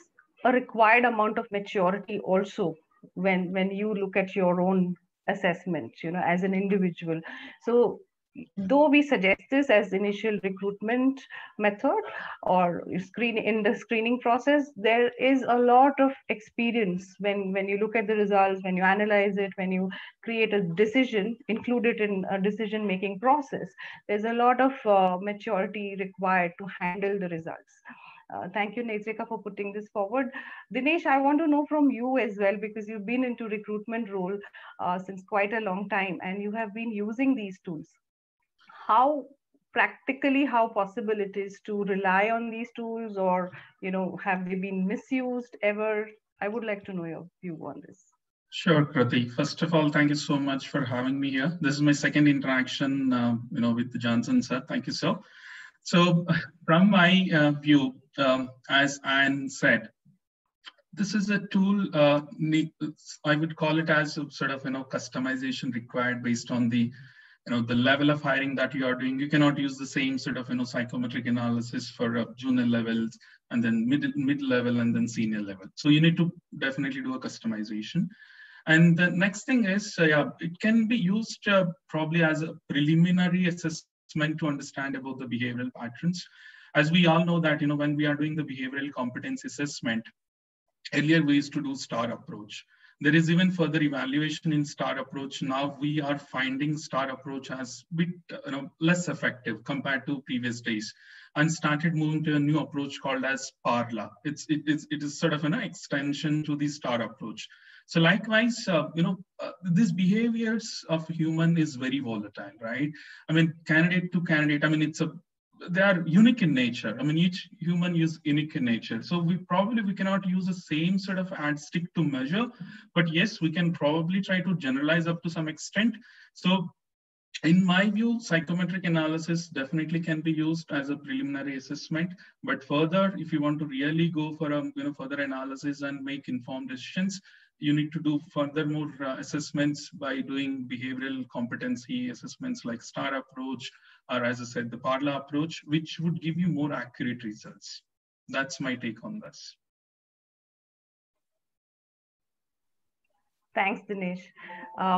a required amount of maturity also when you look at your own assessment, as an individual. So though we suggest this as initial recruitment method or in the screening process, there is a lot of experience when you look at the results, when you analyze it, when you create a decision, include it in a decision making process. There's a lot of maturity required to handle the results. Thank you, Netrika, for putting this forward. Dinesh, I want to know from you as well, because you've been into recruitment role since quite a long time and you have been using these tools. How possible it is to rely on these tools, or have they been misused ever? I would like to know your view on this. Sure, Kriti. First of all, thank you so much for having me here. This is my second interaction, with Johnson sir. Thank you, sir. So, from my view, as Anne said, this is a tool. I would call it as a sort of customization required based on the the level of hiring that you are doing. You cannot use the same sort of psychometric analysis for junior levels and then mid level and then senior level. So you need to definitely do a customization. And the next thing is, it can be used probably as a preliminary assessment to understand about the behavioral patterns. As we all know that, when we are doing the behavioral competence assessment, earlier we used to do STAR approach. There is even further evaluation in STAR approach. Now we are finding STAR approach as a bit less effective compared to previous days, and started moving to a new approach called as PARLA. It is sort of an extension to the STAR approach. So likewise, these behaviors of human is very volatile, right? I mean, candidate to candidate, I mean, they are unique in nature. I mean, each human is unique in nature. So we cannot use the same sort of yardstick to measure, but yes, we can probably try to generalize up to some extent. So in my view, psychometric analysis definitely can be used as a preliminary assessment, but further, if you want to really go for a further analysis and make informed decisions, you need to do furthermore assessments by doing behavioral competency assessments like STAR approach, or as I said, the PARLA approach, which would give you more accurate results. That's my take on this. Thanks, Dinesh,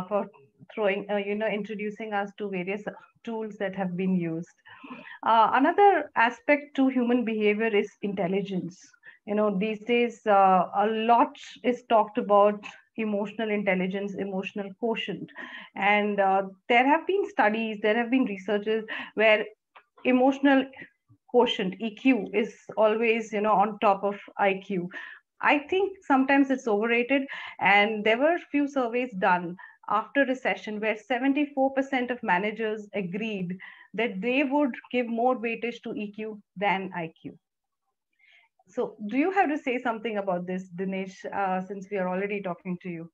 for introducing us to various tools that have been used. Another aspect to human behavior is intelligence. These days, a lot is talked about emotional intelligence, emotional quotient. And there have been studies, there have been researches where emotional quotient, EQ, is always, on top of IQ. I think sometimes it's overrated. And there were a few surveys done after a session where 74% of managers agreed that they would give more weightage to EQ than IQ. So do you have to say something about this, Dinesh, since we are already talking to you?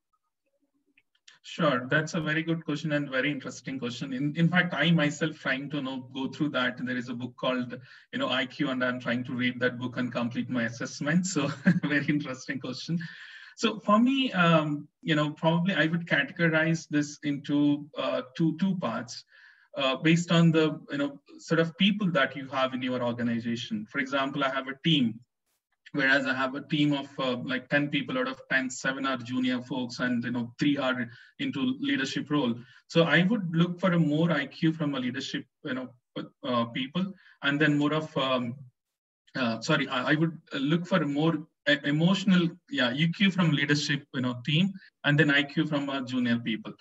Sure, that's a very good question and very interesting question. In fact, I myself trying to go through that. There is a book called IQ, and I'm trying to read that book and complete my assessment. So very interesting question. So for me, probably I would categorize this into two parts based on the sort of people that you have in your organization. For example, I have a team, whereas I have a team of like 10 people out of 10, 7 are junior folks, and 3 are into leadership role. So I would look for a more IQ from a leadership people, and then more of I would look for a more emotional EQ from leadership team, and then IQ from junior people.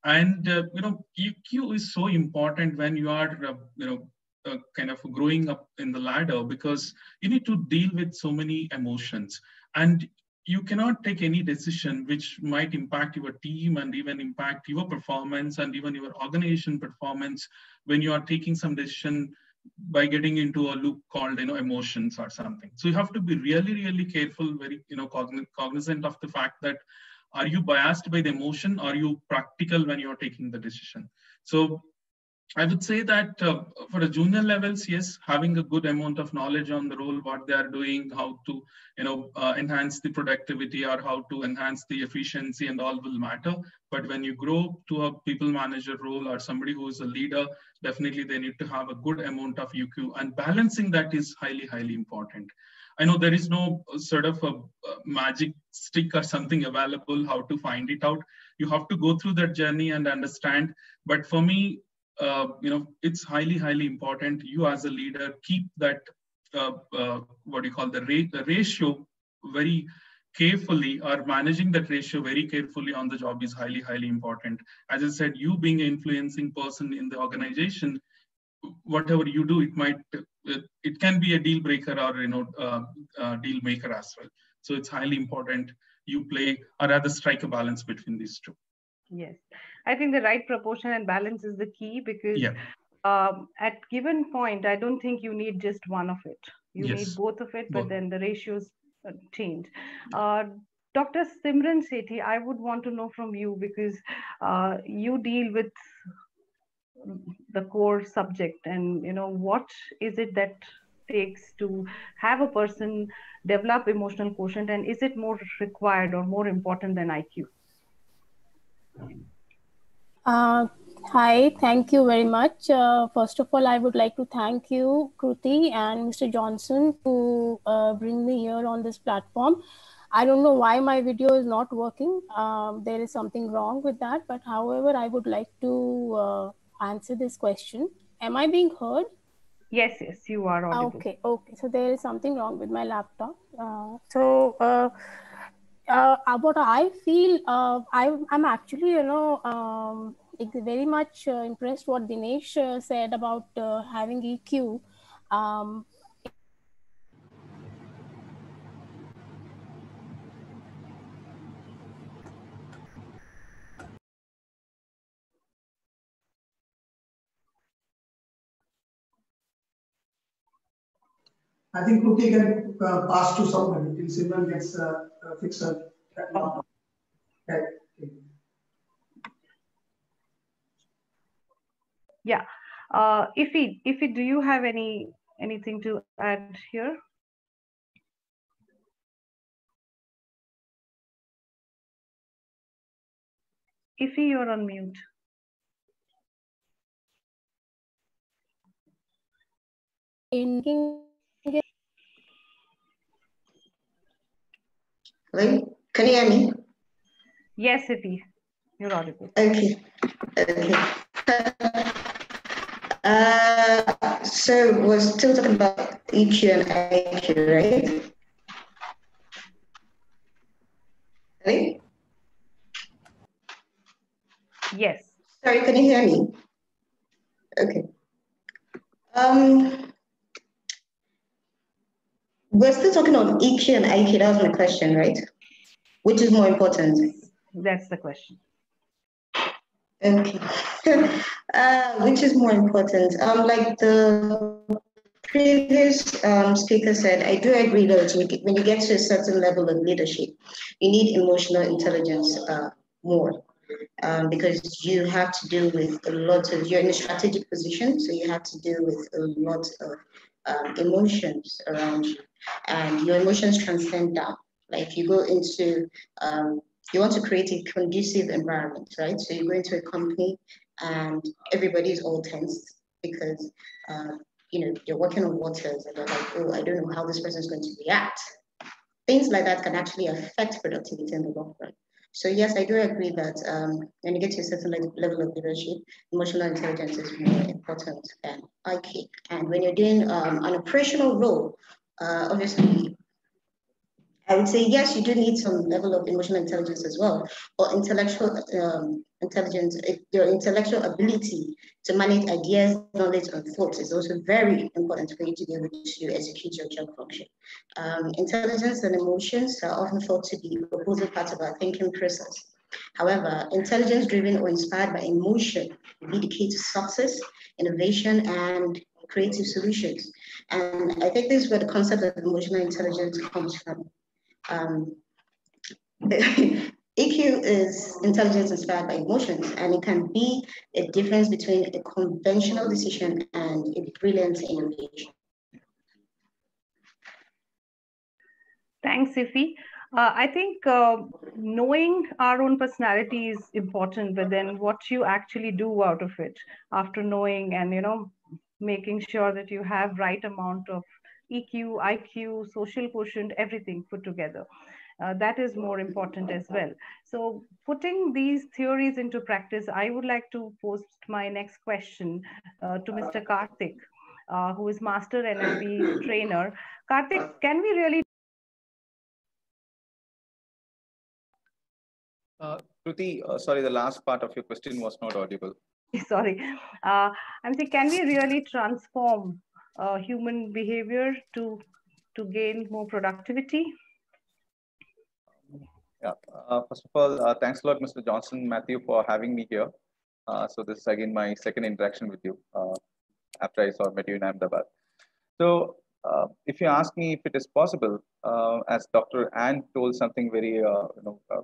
And EQ is so important when you are kind of growing up in the ladder, because you need to deal with so many emotions, and you cannot take any decision which might impact your team and even impact your performance and even your organization performance when you are taking some decision by getting into a loop called emotions or something. So you have to be really, really careful, very cognizant of the fact that are you biased by the emotion, or are you practical when you're taking the decision? So I would say that for the junior levels, yes, having a good amount of knowledge on the role, what they are doing, how to enhance the productivity or how to enhance the efficiency and all will matter. But when you grow to a people manager role or somebody who is a leader, definitely they need to have a good amount of EQ, and balancing that is highly, highly important. I know there is no sort of a magic stick or something available how to find it out. You have to go through that journey and understand. But for me, it's highly, highly important. You as a leader keep that, what do you call the ratio very carefully, or managing that ratio very carefully on the job is highly, highly important. As I said, you being an influencing person in the organization, whatever you do, it can be a deal breaker or deal maker as well. So it's highly important you play, or rather strike a balance between these two. Yes, I think the right proportion and balance is the key, because at given point, I don't think you need just one of it. You need both of it, but then the ratios change. Dr. Simran Sethi, I would want to know from you, because you deal with the core subject, and what is it that takes to have a person develop emotional quotient, and is it more required or more important than IQ? Hi, thank you very much. First of all, I would like to thank you, Kruti and Mr. Johnson, to bring me here on this platform. I don't know why my video is not working. There is something wrong with that, but however, I would like to answer this question. Am I being heard? Yes, yes, you are audible. Okay, okay. So there is something wrong with my laptop. What I feel, I'm actually, very much impressed what Dinesh said about having EQ. Um, I think Kruti can pass to somebody till Simran gets fixed. Yeah. Ify, do you have anything to add here? Ify, you're on mute. Hello, can you hear me? Yes, Ify, you're audible. Okay. So we're still talking about EQ and IQ, right? Hello? Yes. Sorry, can you hear me? Okay. We're still talking on EQ and IQ. That was my question, right? Which is more important? That's the question. Okay. Which is more important? Like the previous speaker said, I do agree that when you get to a certain level of leadership, you need emotional intelligence more. Because you have to deal with a lot of, you're in a strategic position, so you have to deal with a lot of emotions around you. And your emotions transcend down. Like you go into, you want to create a conducive environment, right? So you go into a company and everybody's all tense because, you're working on waters and they're like, oh, I don't know how this person is going to react. Things like that can actually affect productivity in the long run. So yes, I do agree that when you get to a certain level of leadership, emotional intelligence is more important than IQ. And when you're doing an operational role, obviously, I would say yes, you do need some level of emotional intelligence as well, or intellectual intelligence. Your intellectual ability to manage ideas, knowledge, and thoughts is also very important for you to be able to execute your job function. Intelligence and emotions are often thought to be opposite parts of our thinking process. However, intelligence driven or inspired by emotion will be the key to success, innovation, and creative solutions. And I think this is where the concept of emotional intelligence comes from. EQ is intelligence inspired by emotions, and it can be a difference between a conventional decision and a brilliant innovation. Thanks, Ify. I think knowing our own personality is important, but then what you actually do out of it after knowing and, making sure that you have right amount of EQ, IQ, social quotient, everything put together. That is more important as well. So putting these theories into practice, I would like to post my next question to Mr. Karthik, who is Master NLP trainer. Karthik, can we really... Kruti, sorry, the last part of your question was not audible. Sorry. I'm saying, can we really transform human behavior to gain more productivity? Yeah. First of all, thanks a lot, Mr. Johnson, Matthew, for having me here. So this is again my second interaction with you after I met you in Ahmedabad. So if you ask me if it is possible, as Dr. Ann told something very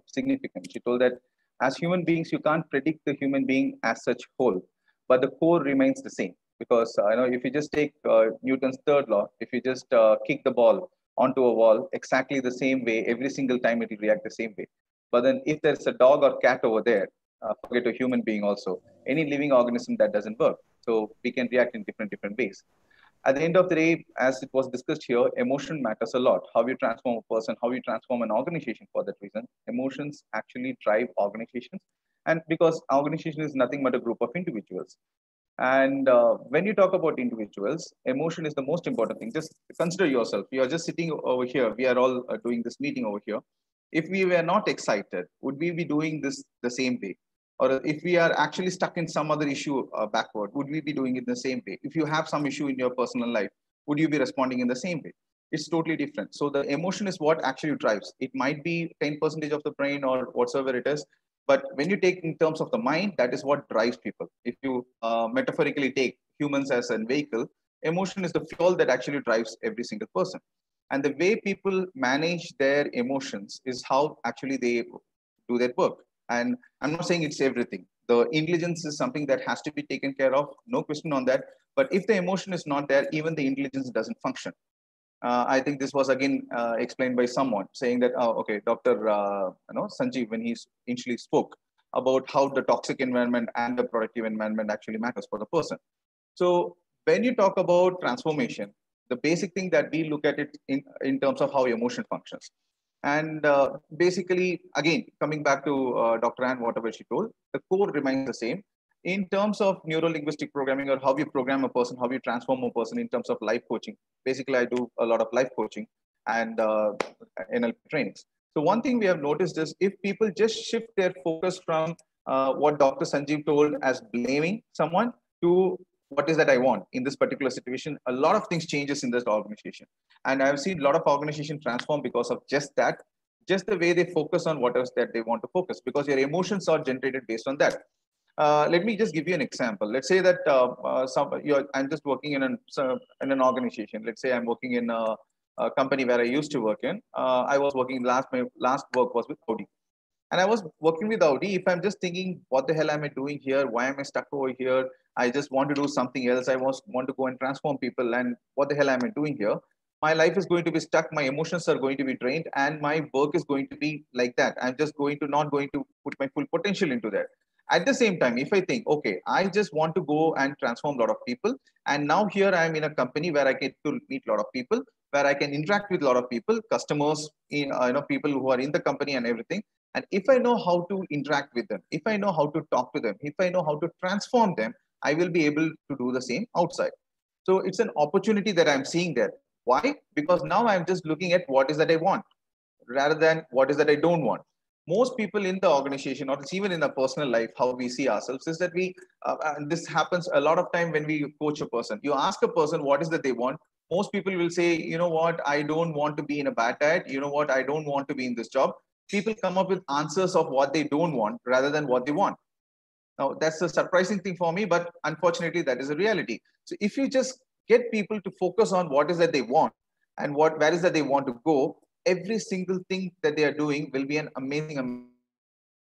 significant. She told that as human beings, you can't predict the human being as such whole, but the core remains the same. Because if you just take Newton's third law, if you just kick the ball onto a wall exactly the same way, every single time it will react the same way. But then if there's a dog or cat over there, forget a human being also, any living organism, that doesn't work. So we can react in different ways. At the end of the day, as it was discussed here, emotion matters a lot. How you transform a person, how you transform an organization for that reason. Emotions actually drive organizations. And because organization is nothing but a group of individuals. And when you talk about individuals, emotion is the most important thing. Just consider yourself. You are just sitting over here. We are all doing this meeting over here. If we were not excited, would we be doing this the same way? Or if we are actually stuck in some other issue backward, would we be doing it the same way? If you have some issue in your personal life, would you be responding in the same way? It's totally different. So the emotion is what actually drives. It might be 10% of the brain or whatsoever it is, but when you take in terms of the mind, that is what drives people. If you metaphorically take humans as a vehicle, emotion is the fuel that actually drives every single person. And the way people manage their emotions is how actually they do their work. And I'm not saying it's everything. The intelligence is something that has to be taken care of, no question on that. But if the emotion is not there, even the intelligence doesn't function. I think this was again explained by someone saying that, okay, Dr. Sanjeev, when he initially spoke about how the toxic environment and the productive environment actually matters for the person. So when you talk about transformation, the basic thing that we look at it in terms of how emotion functions. And basically, again, coming back to Dr. Ann, whatever she told, the core remains the same. In terms of neuro-linguistic programming, or how you program a person, how you transform a person in terms of life coaching. Basically, I do a lot of life coaching and NLP trainings. So one thing we have noticed is if people just shift their focus from what Dr. Sanjeev told as blaming someone to what is that I want in this particular situation, a lot of things changes in this organization. And I've seen a lot of organizations transform because of just that, just the way they focus on what else that they want to focus, because your emotions are generated based on that. Let me just give you an example. Let's say that I'm just working in an organization. Let's say I'm working in a company where I used to work in. I was working my last work was with Audi. And I was working with Audi. If I'm just thinking, what the hell am I doing here? Why am I stuck over here? I just want to do something else. I want to go and transform people. And what the hell am I doing here? My life is going to be stuck. My emotions are going to be drained. And my work is going to be like that. I'm just not going to put my full potential into that. At the same time, if I think, okay, I just want to go and transform a lot of people. And now here I am in a company where I get to meet a lot of people, where I can interact with a lot of people, customers, people who are in the company and everything. And if I know how to interact with them, if I know how to talk to them, if I know how to transform them, I will be able to do the same outside. So it's an opportunity that I'm seeing there. Why? Because now I'm just looking at what is that I want rather than what is that I don't want. Most people in the organization, or even in our personal life, how we see ourselves is that and this happens a lot of time when we coach a person. You ask a person what is that they want. Most people will say, you know what, I don't want to be in a bad diet. You know what, I don't want to be in this job. People come up with answers of what they don't want rather than what they want. Now, that's a surprising thing for me, but unfortunately, that is a reality. So if you just get people to focus on what is that they want and where is that they want to go, every single thing that they are doing will be an amazing.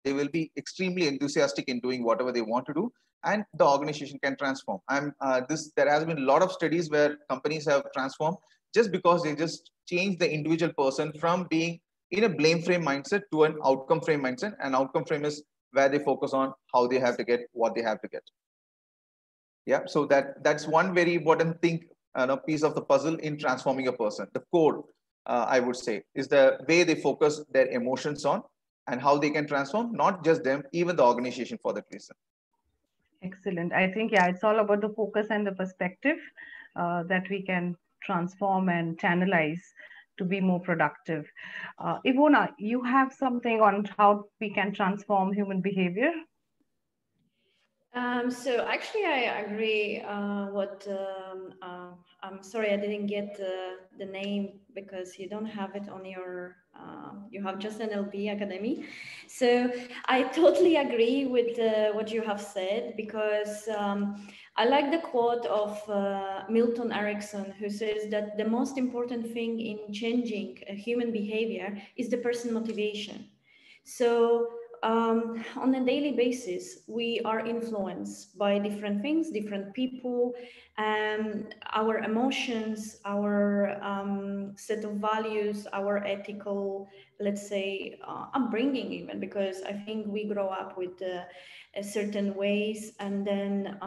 They will be extremely enthusiastic in doing whatever they want to do, and the organization can transform. There has been a lot of studies where companies have transformed just because they just change the individual person from being in a blame frame mindset to an outcome frame mindset. And outcome frame is where they focus on how they have to get what they have to get. Yeah, so that's one very important thing, piece of the puzzle in transforming a person. The core, I would say, is the way they focus their emotions on and how they can transform, not just them, even the organization for that reason. Excellent. I think, yeah, it's all about the focus and the perspective that we can transform and channelize to be more productive. Ivona, you have something on how we can transform human behavior? So actually, I agree. I'm sorry I didn't get the name because you don't have it on your. You have just NLP Academy. So I totally agree with what you have said, because I like the quote of Milton Erickson, who says that the most important thing in changing human behavior is the person motivation. So on a daily basis, we are influenced by different things, different people, our emotions, our set of values, our ethical, let's say, upbringing even, because I think we grow up with certain ways, and then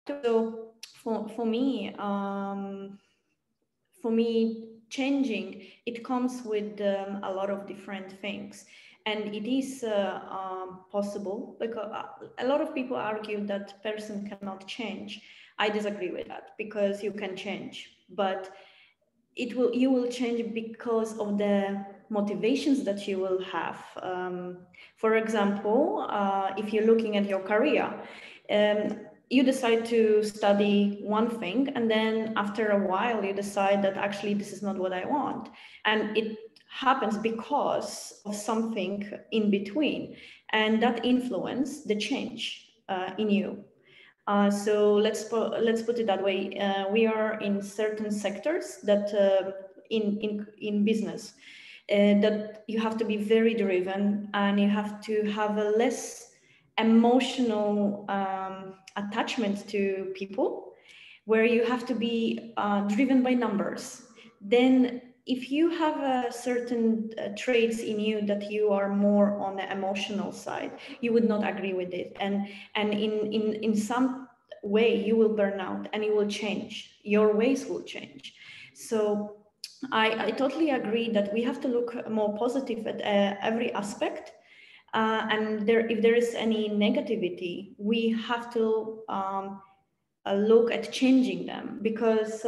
so for me, changing, it comes with a lot of different things. And it is possible, because a lot of people argue that person cannot change. I disagree with that, because you can change, but you will change because of the motivations that you will have. For example, if you're looking at your career, you decide to study one thing, and then after a while you decide that actually this is not what I want, and it happens because of something in between, and that influence the change in you. So let's put it that way. We are in certain sectors that in business that you have to be very driven, and you have to have a less emotional attachment to people, where you have to be driven by numbers. Then if you have certain traits in you that you are more on the emotional side, you would not agree with it, and in some way you will burn out, and you will change, your ways will change. So I totally agree that we have to look more positive at every aspect, and if there is any negativity, we have to look at changing them, because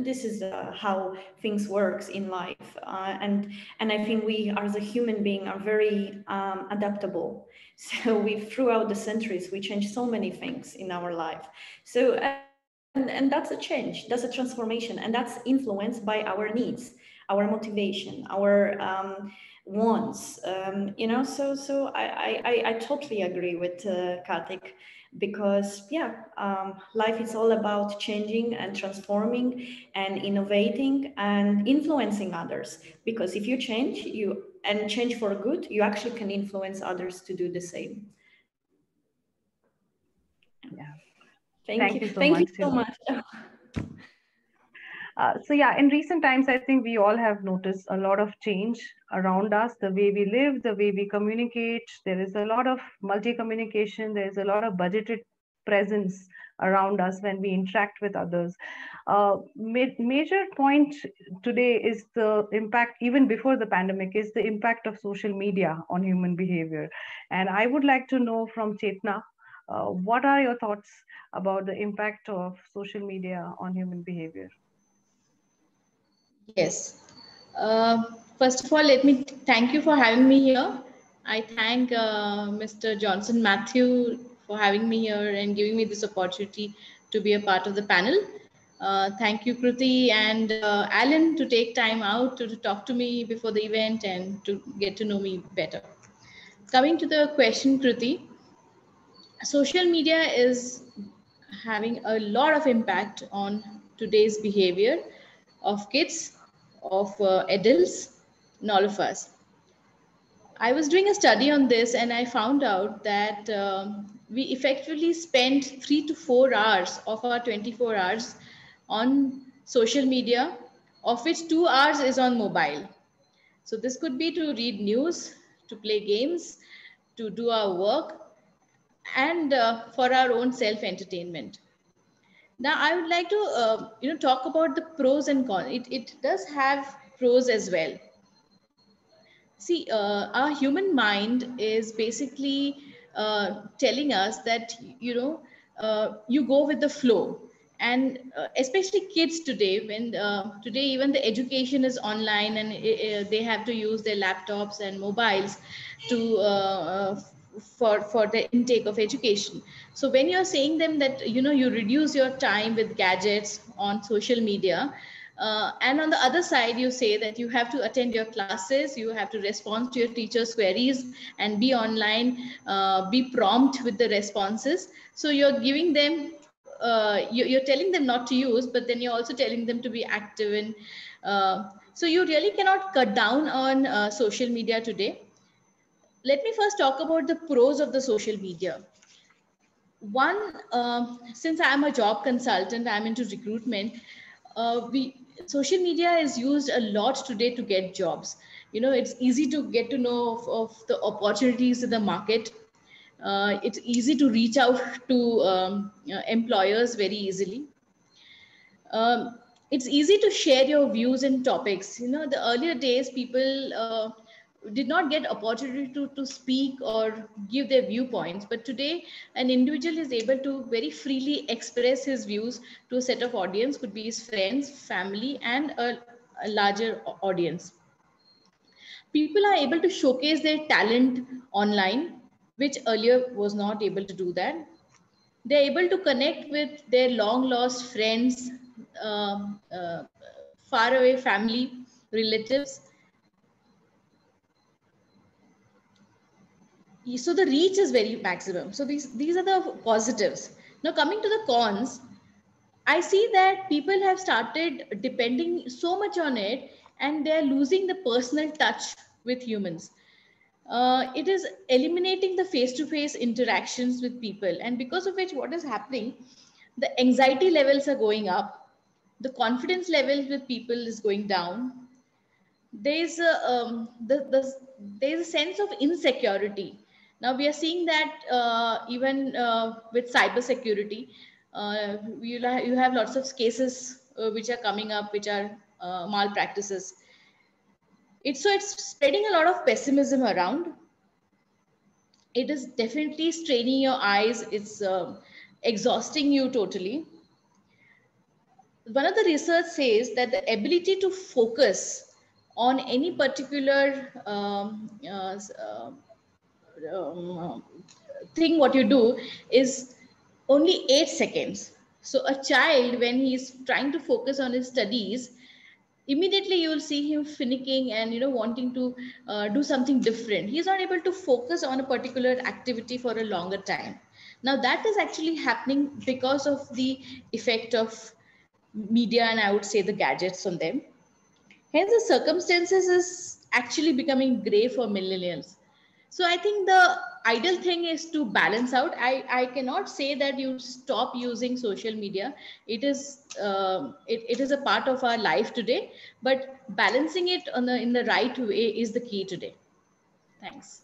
this is how things works in life, and I think we as a human being are very adaptable. So we, throughout the centuries, we changed so many things in our life. So and that's a change, that's a transformation, and that's influenced by our needs, our motivation, our wants, you know. So I totally agree with Karthik, because life is all about changing and transforming and innovating and influencing others, because if you change and change for good, you actually can influence others to do the same. Thank you so much. So yeah, in recent times, I think we all have noticed a lot of change around us, the way we live, the way we communicate. There is a lot of multi-communication. There is a lot of budgeted presence around us when we interact with others. Major point today is the impact, even before the pandemic, is the impact of social media on human behavior. And I would like to know from Chetna, what are your thoughts about the impact of social media on human behavior? Yes. First of all, let me thank you for having me here. I thank Mr. Johnson Matthew for having me here and giving me this opportunity to be a part of the panel. Thank you, Kruti and Alan, to take time out to talk to me before the event and to get to know me better. Coming to the question, Kruti, social media is having a lot of impact on today's behavior of kids, of adults, and all of us. I was doing a study on this, and I found out that we effectively spend 3 to 4 hours of our 24 hours on social media, of which 2 hours is on mobile. So this could be to read news, to play games, to do our work, and for our own self-entertainment. Now, I would like to talk about the pros and cons. It does have pros as well. See, our human mind is basically telling us that, you go with the flow. And especially kids today, when today even the education is online, and they have to use their laptops and mobiles to for the intake of education. So when you're saying them that you reduce your time with gadgets on social media, and on the other side you say that you have to attend your classes, you have to respond to your teachers' queries and be online, be prompt with the responses. So you're giving them you're telling them not to use, but then you're also telling them to be active in so you really cannot cut down on social media today. Let me first talk about the pros of the social media. One, since I'm a job consultant, I'm into recruitment, social media is used a lot today to get jobs. It's easy to get to know of the opportunities in the market. It's easy to reach out to employers very easily. It's easy to share your views and topics. The earlier days, people did not get opportunity to speak or give their viewpoints. But today, an individual is able to very freely express his views to a set of audience, could be his friends, family, and a larger audience. People are able to showcase their talent online, which earlier was not able to do that. They're able to connect with their long lost friends, far away family, relatives. So the reach is very maximum. So these are the positives. Now coming to the cons, I see that people have started depending so much on it, and they're losing the personal touch with humans. It is eliminating the face-to-face interactions with people, and because of which, what is happening, the anxiety levels are going up, the confidence levels with people is going down. There's there's a sense of insecurity. Now we are seeing that even with cybersecurity, you have lots of cases which are coming up, which are malpractices. It's spreading a lot of pessimism around. It is definitely straining your eyes. It's exhausting you totally. One of the research says that the ability to focus on any particular thing what you do is only 8 seconds. So a child, when he's trying to focus on his studies, immediately you will see him finicking and wanting to do something different. He's not able to focus on a particular activity for a longer time. Now that is actually happening because of the effect of media, and I would say the gadgets on them. Hence the circumstances is actually becoming gray for millennials. So I think the ideal thing is to balance out. I cannot say that you stop using social media. It is a part of our life today, but balancing it in the right way is the key today. Thanks.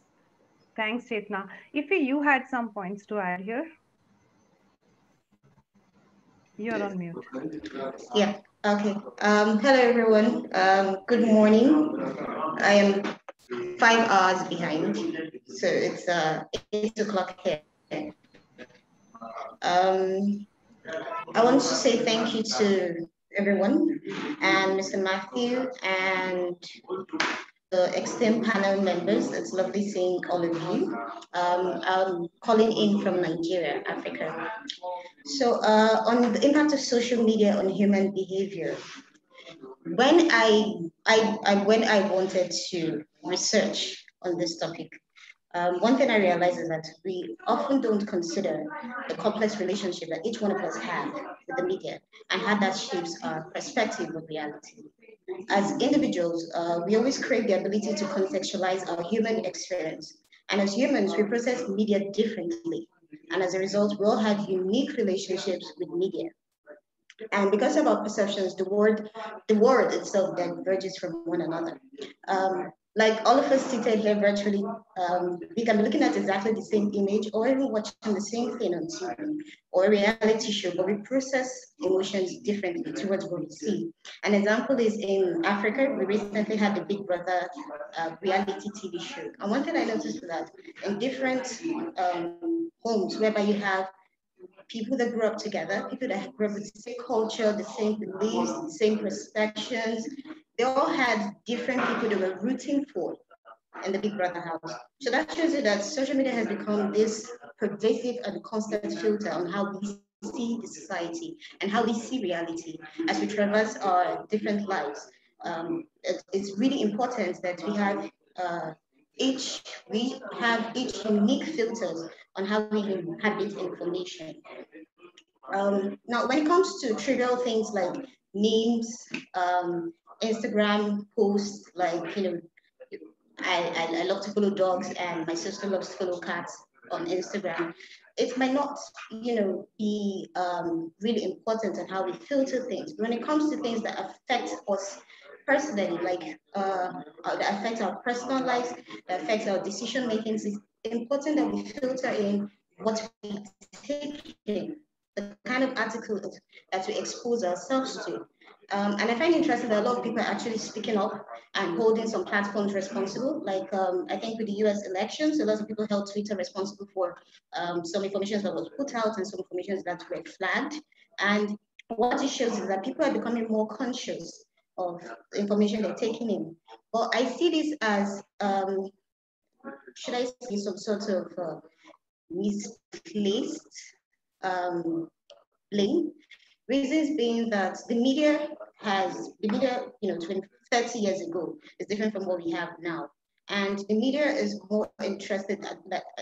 Thanks, Chetna. If you had some points to add here. You're on mute. Yeah, okay. Hello, everyone. Good morning. I am 5 hours behind, so it's 8 o'clock here. I want to say thank you to everyone and Mr. Matthew and the esteemed panel members. It's lovely seeing all of you. I'm calling in from Nigeria, Africa. So on the impact of social media on human behavior, when I wanted to research on this topic, one thing I realized is that we often don't consider the complex relationship that each one of us have with the media and how that shapes our perspective of reality. As individuals, we always crave the ability to contextualize our human experience. And as humans, we process media differently. And as a result, we all have unique relationships with media. And because of our perceptions, the word itself diverges from one another. Like all of us seated here virtually, we can be looking at exactly the same image or even watching the same thing on TV or a reality show, but we process emotions differently towards what we see. An example is in Africa, we recently had the Big Brother reality TV show. And one thing I noticed was that in different homes whereby you have people that grew up together, people that grew up with the same culture, the same beliefs, the same perspectives, they all had different people they were rooting for in the Big Brother house. So that shows you that social media has become this pervasive and constant filter on how we see the society and how we see reality as we traverse our different lives. It's really important that we have each unique filters on how we inhabit information. Now, when it comes to trivial things like memes, Instagram posts, like, I love to follow dogs and my sister loves to follow cats on Instagram. It might not, be really important on how we filter things. But when it comes to things that affect us personally, like that affect our personal lives, that affects our decision making, it's important that we filter in what we take in, the kind of articles that we expose ourselves to. And I find it interesting that a lot of people are actually speaking up and holding some platforms responsible. Like I think with the US elections, a lot of people held Twitter responsible for some information that was put out and some information that were flagged. And what it shows is that people are becoming more conscious of the information they're taking in. But I see this as, should I say, some sort of misplaced blame. Reasons being that the media, 30 years ago is different from what we have now. And the media is more interested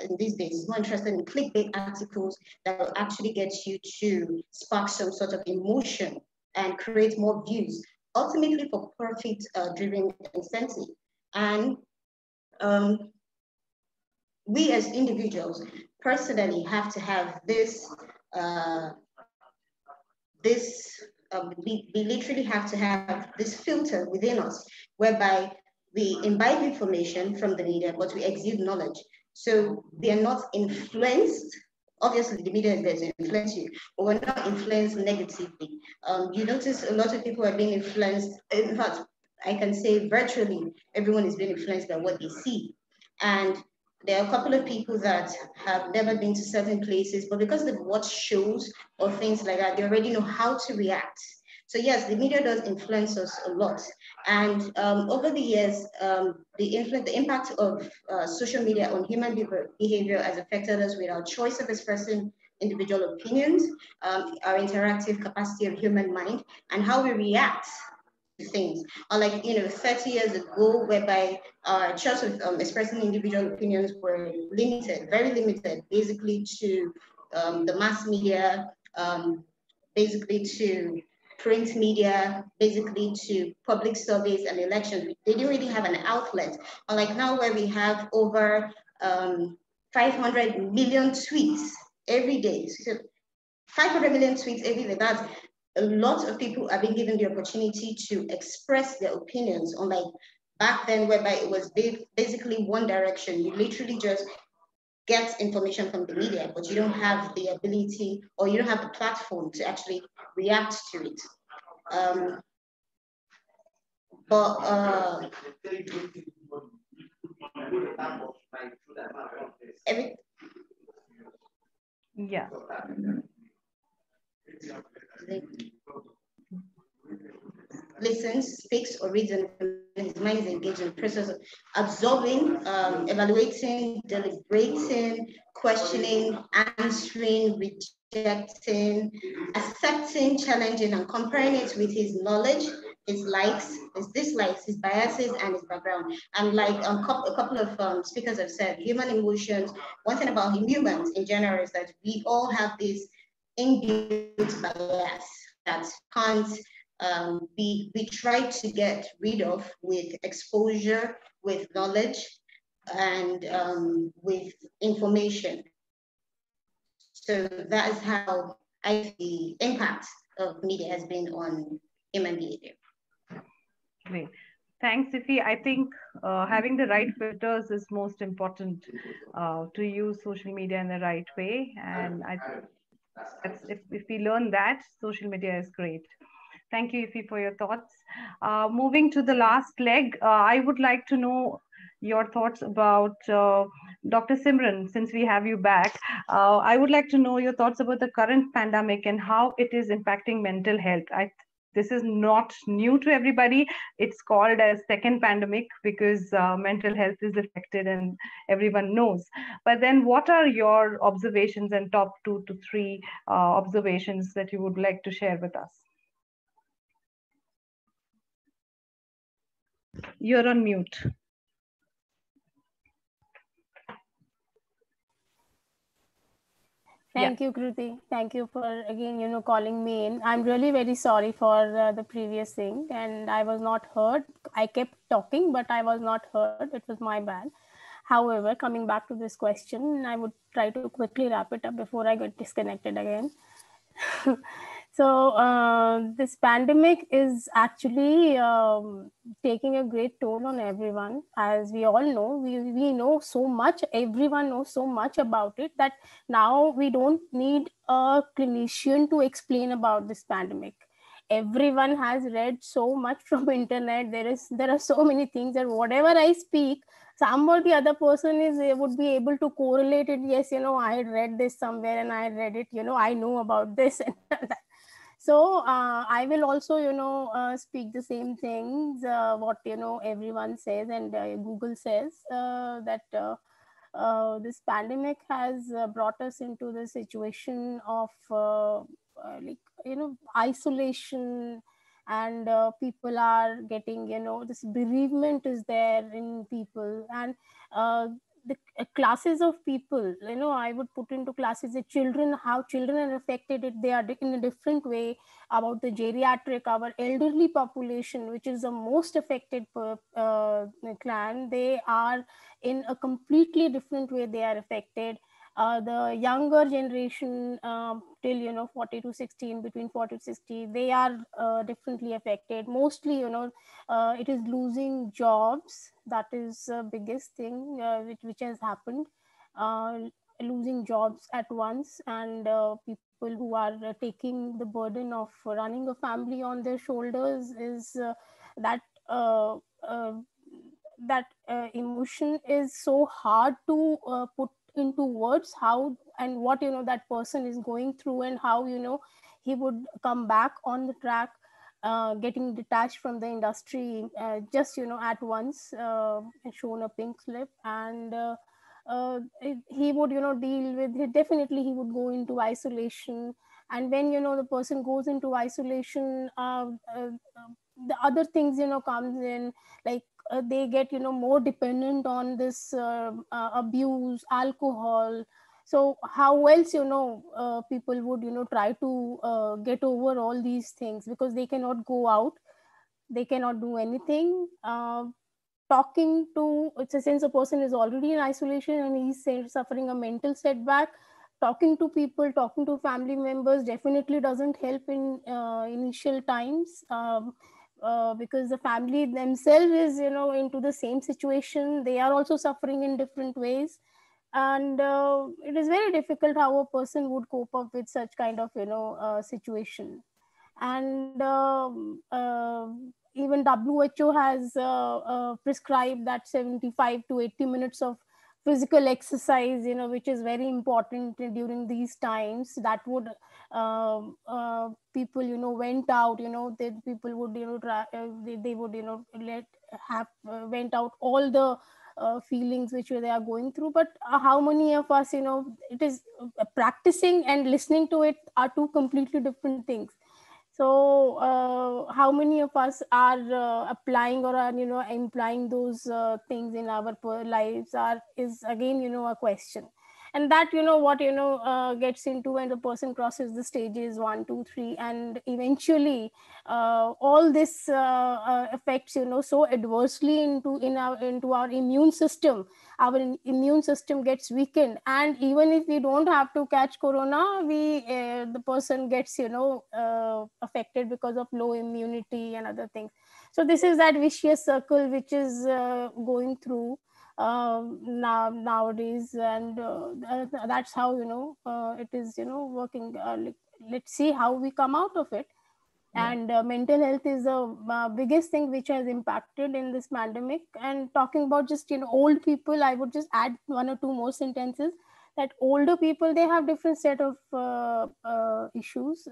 in these days, is more interested in clickbait articles that will actually get you to spark some sort of emotion and create more views, ultimately for profit-driven incentive. And we as individuals personally have to have this, we literally have to have this filter within us, whereby we imbibe information from the media, but we exude knowledge. So they are not influenced. Obviously, the media is there to influence you, but we're not influenced negatively. You notice a lot of people are being influenced. In fact, I can say virtually everyone is being influenced by what they see. And there are a couple of people that have never been to certain places, but because they've watched shows or things like that, they already know how to react. So yes, the media does influence us a lot. And over the years, the impact of social media on human behavior has affected us with our choice of expressing individual opinions, our interactive capacity of human mind, and how we react to things. Unlike 30 years ago, whereby our choice of expressing individual opinions were limited, very limited, basically to the mass media, basically to print media, basically to public surveys and elections. They didn't really have an outlet. Unlike now, where we have over 500 million tweets every day. So 500 million tweets every day. That's a lot of people are being given the opportunity to express their opinions, unlike back then, whereby it was basically one direction. You literally just get information from the media, but you don't have the ability, or you don't have the platform to actually react to it. Yeah. Listens, speaks, or reads, and his mind is engaged in the process of absorbing, evaluating, deliberating, questioning, answering, rejecting, accepting, challenging, and comparing it with his knowledge, his likes, his dislikes, his biases, and his background. And like a couple of speakers have said, human emotions, one thing about humans in general is that we all have this inbuilt bias that can't we try to get rid of with exposure, with knowledge, and with information. So that is how the impact of media has been on human behavior. Great. Thanks, Iffy. I think having the right filters is most important to use social media in the right way. And if we learn that, social media is great. Thank you, Iffy, for your thoughts. Moving to the last leg, I would like to know your thoughts about Dr. Simran, since we have you back. I would like to know your thoughts about the current pandemic and how it is impacting mental health. This is not new to everybody. It's called as second pandemic because mental health is affected and everyone knows. But then what are your observations and top 2 to 3 observations that you would like to share with us? You're on mute. Thank you, Kruti. Thank you for again, calling me in. I'm really very sorry for the previous thing, and I was not heard. I kept talking, but I was not heard. It was my bad. However, coming back to this question, I would try to quickly wrap it up before I get disconnected again. So this pandemic is actually taking a great toll on everyone. As we all know, we know so much, everyone knows so much about it that now we don't need a clinician to explain about this pandemic. everyone has read so much from internet. There are so many things that whatever I speak, some or the other person would be able to correlate it. Yes, I had read this somewhere and I had read it, I know about this and that. So I will also, speak the same things, what, everyone says and Google says, that this pandemic has brought us into the situation of like, isolation, and people are getting, this bereavement is there in people, and the classes of people, I would put into classes the children, how children are affected, they are in a different way. About the geriatric, our elderly population, which is the most affected clan, they are in a completely different way, they are affected. The younger generation, till 40 to 16, between 40 to 60, they are differently affected. Mostly, it is losing jobs. That is the biggest thing which has happened. Losing jobs at once, and people who are taking the burden of running a family on their shoulders, is that emotion is so hard to put into words, how and what that person is going through, and how he would come back on the track, getting detached from the industry, just at once, and shown a pink slip, and he would deal with it. Definitely he would go into isolation, and when the person goes into isolation, the other things comes in, like they get more dependent on this abuse, alcohol. So how else people would try to get over all these things, because they cannot go out, they cannot do anything. Talking to, since a person is already in isolation and he's suffering a mental setback, talking to people, talking to family members definitely doesn't help in initial times, because the family themselves is into the same situation, they are also suffering in different ways, and it is very difficult how a person would cope up with such kind of situation. And even WHO has prescribed that 75 to 80 minutes of physical exercise, which is very important during these times. That would people went out, people would they would went out all the feelings which they are going through. But how many of us, it is practicing and listening to it are two completely different things. So how many of us are applying or are implying those things in our lives is again a question. And that what gets into when the person crosses the stages 1, 2, 3, and eventually all this affects so adversely into our immune system. Our immune system gets weakened, and even if we don't have to catch corona, the person gets affected because of low immunity and other things. So this is that vicious circle which is going through nowadays, and that's how it is working. Let's see how we come out of it. And mental health is the biggest thing which has impacted in this pandemic. And talking about just old people, I would just add 1 or 2 more sentences, that older people, they have different set of issues.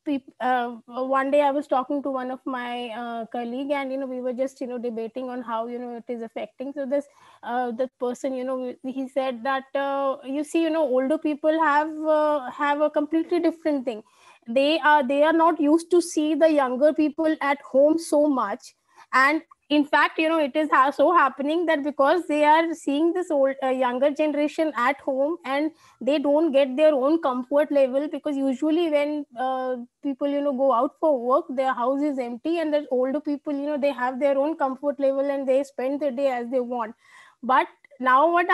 One day I was talking to one of my colleague, and we were just debating on how it is affecting. So this the person he said that you see older people have a completely different thing. They are not used to see the younger people at home so much, and in fact it is so happening that because they are seeing this old younger generation at home, and they don't get their own comfort level, because usually when people go out for work, their house is empty, and the older people they have their own comfort level and they spend the day as they want. But now what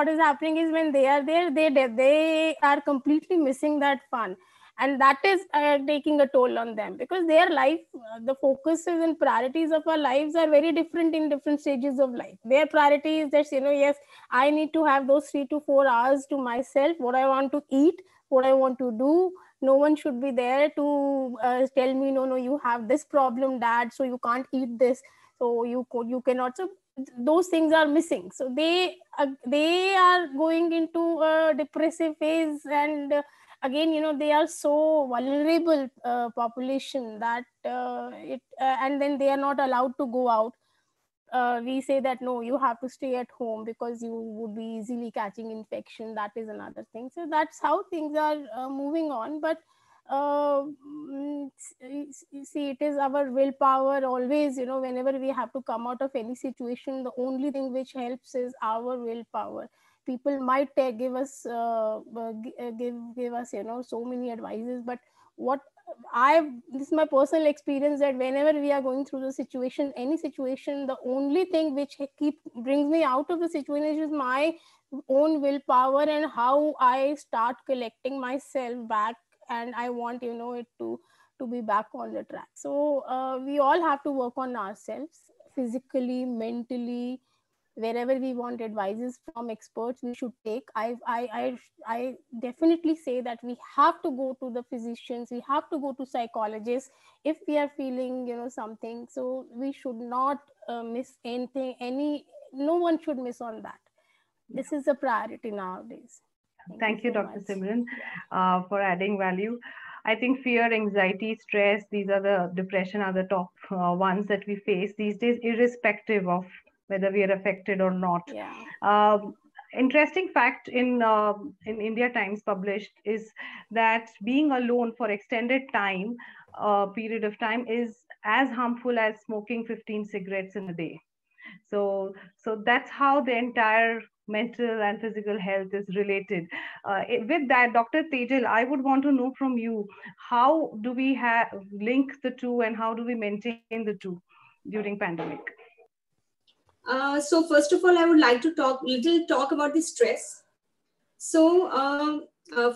is happening is, when they are there, they are completely missing that fun, and that is taking a toll on them, because their life, the focuses and priorities of our lives are very different in different stages of life. Their priority is that yes, I need to have those 3 to 4 hours to myself, what I want to eat, what I want to do, no one should be there to tell me, no, you have this problem, dad, so you can't eat this, so you cannot. So those things are missing. So they are going into a depressive phase, and again, they are so vulnerable population that and then they are not allowed to go out. We say that no, you have to stay at home because you would be easily catching infection. That is another thing. So that's how things are moving on. But see, it is our willpower always, whenever we have to come out of any situation, the only thing which helps is our willpower. People might give us give us so many advices, but what this is my personal experience, that whenever we are going through the situation, any situation, the only thing which brings me out of the situation is my own willpower and how I start collecting myself back, and I want it to be back on the track. So we all have to work on ourselves physically, mentally. Wherever we want advices from experts, we should take. I definitely say that we have to go to the physicians, we have to go to psychologists if we are feeling something. So we should not miss anything. No one should miss on that. This is a priority nowadays. Thank you, Dr. Simran, for adding value. I think fear, anxiety, stress, these are the depression are the top ones that we face these days, irrespective of whether we are affected or not. Yeah. Interesting fact in India Times published is that being alone for extended time, period of time, is as harmful as smoking 15 cigarettes in a day. So that's how the entire mental and physical health is related. With that, Dr. Tejal, I would want to know from you, how do we link the two, and how do we maintain the two during pandemic? So first of all, I would like to talk about the stress. So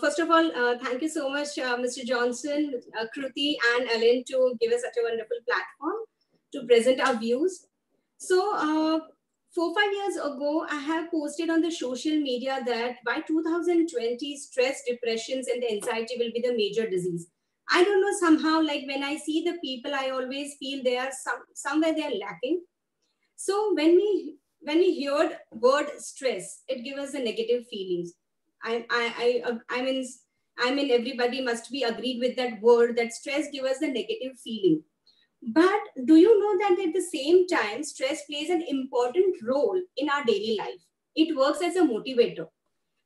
first of all, thank you so much, Mr. Johnson, Kruti, and Ellen, to give us such a wonderful platform to present our views. So 4-5 years ago, I have posted on the social media that by 2020, stress, depressions, and the anxiety will be the major disease. I don't know, somehow, like when I see the people, I always feel they are somewhere they are lacking. So when we heard word stress, it gives us a negative feelings. I mean everybody must be agreed with that word, that stress gives us a negative feeling. But do you know that at the same time, stress plays an important role in our daily life? It works as a motivator.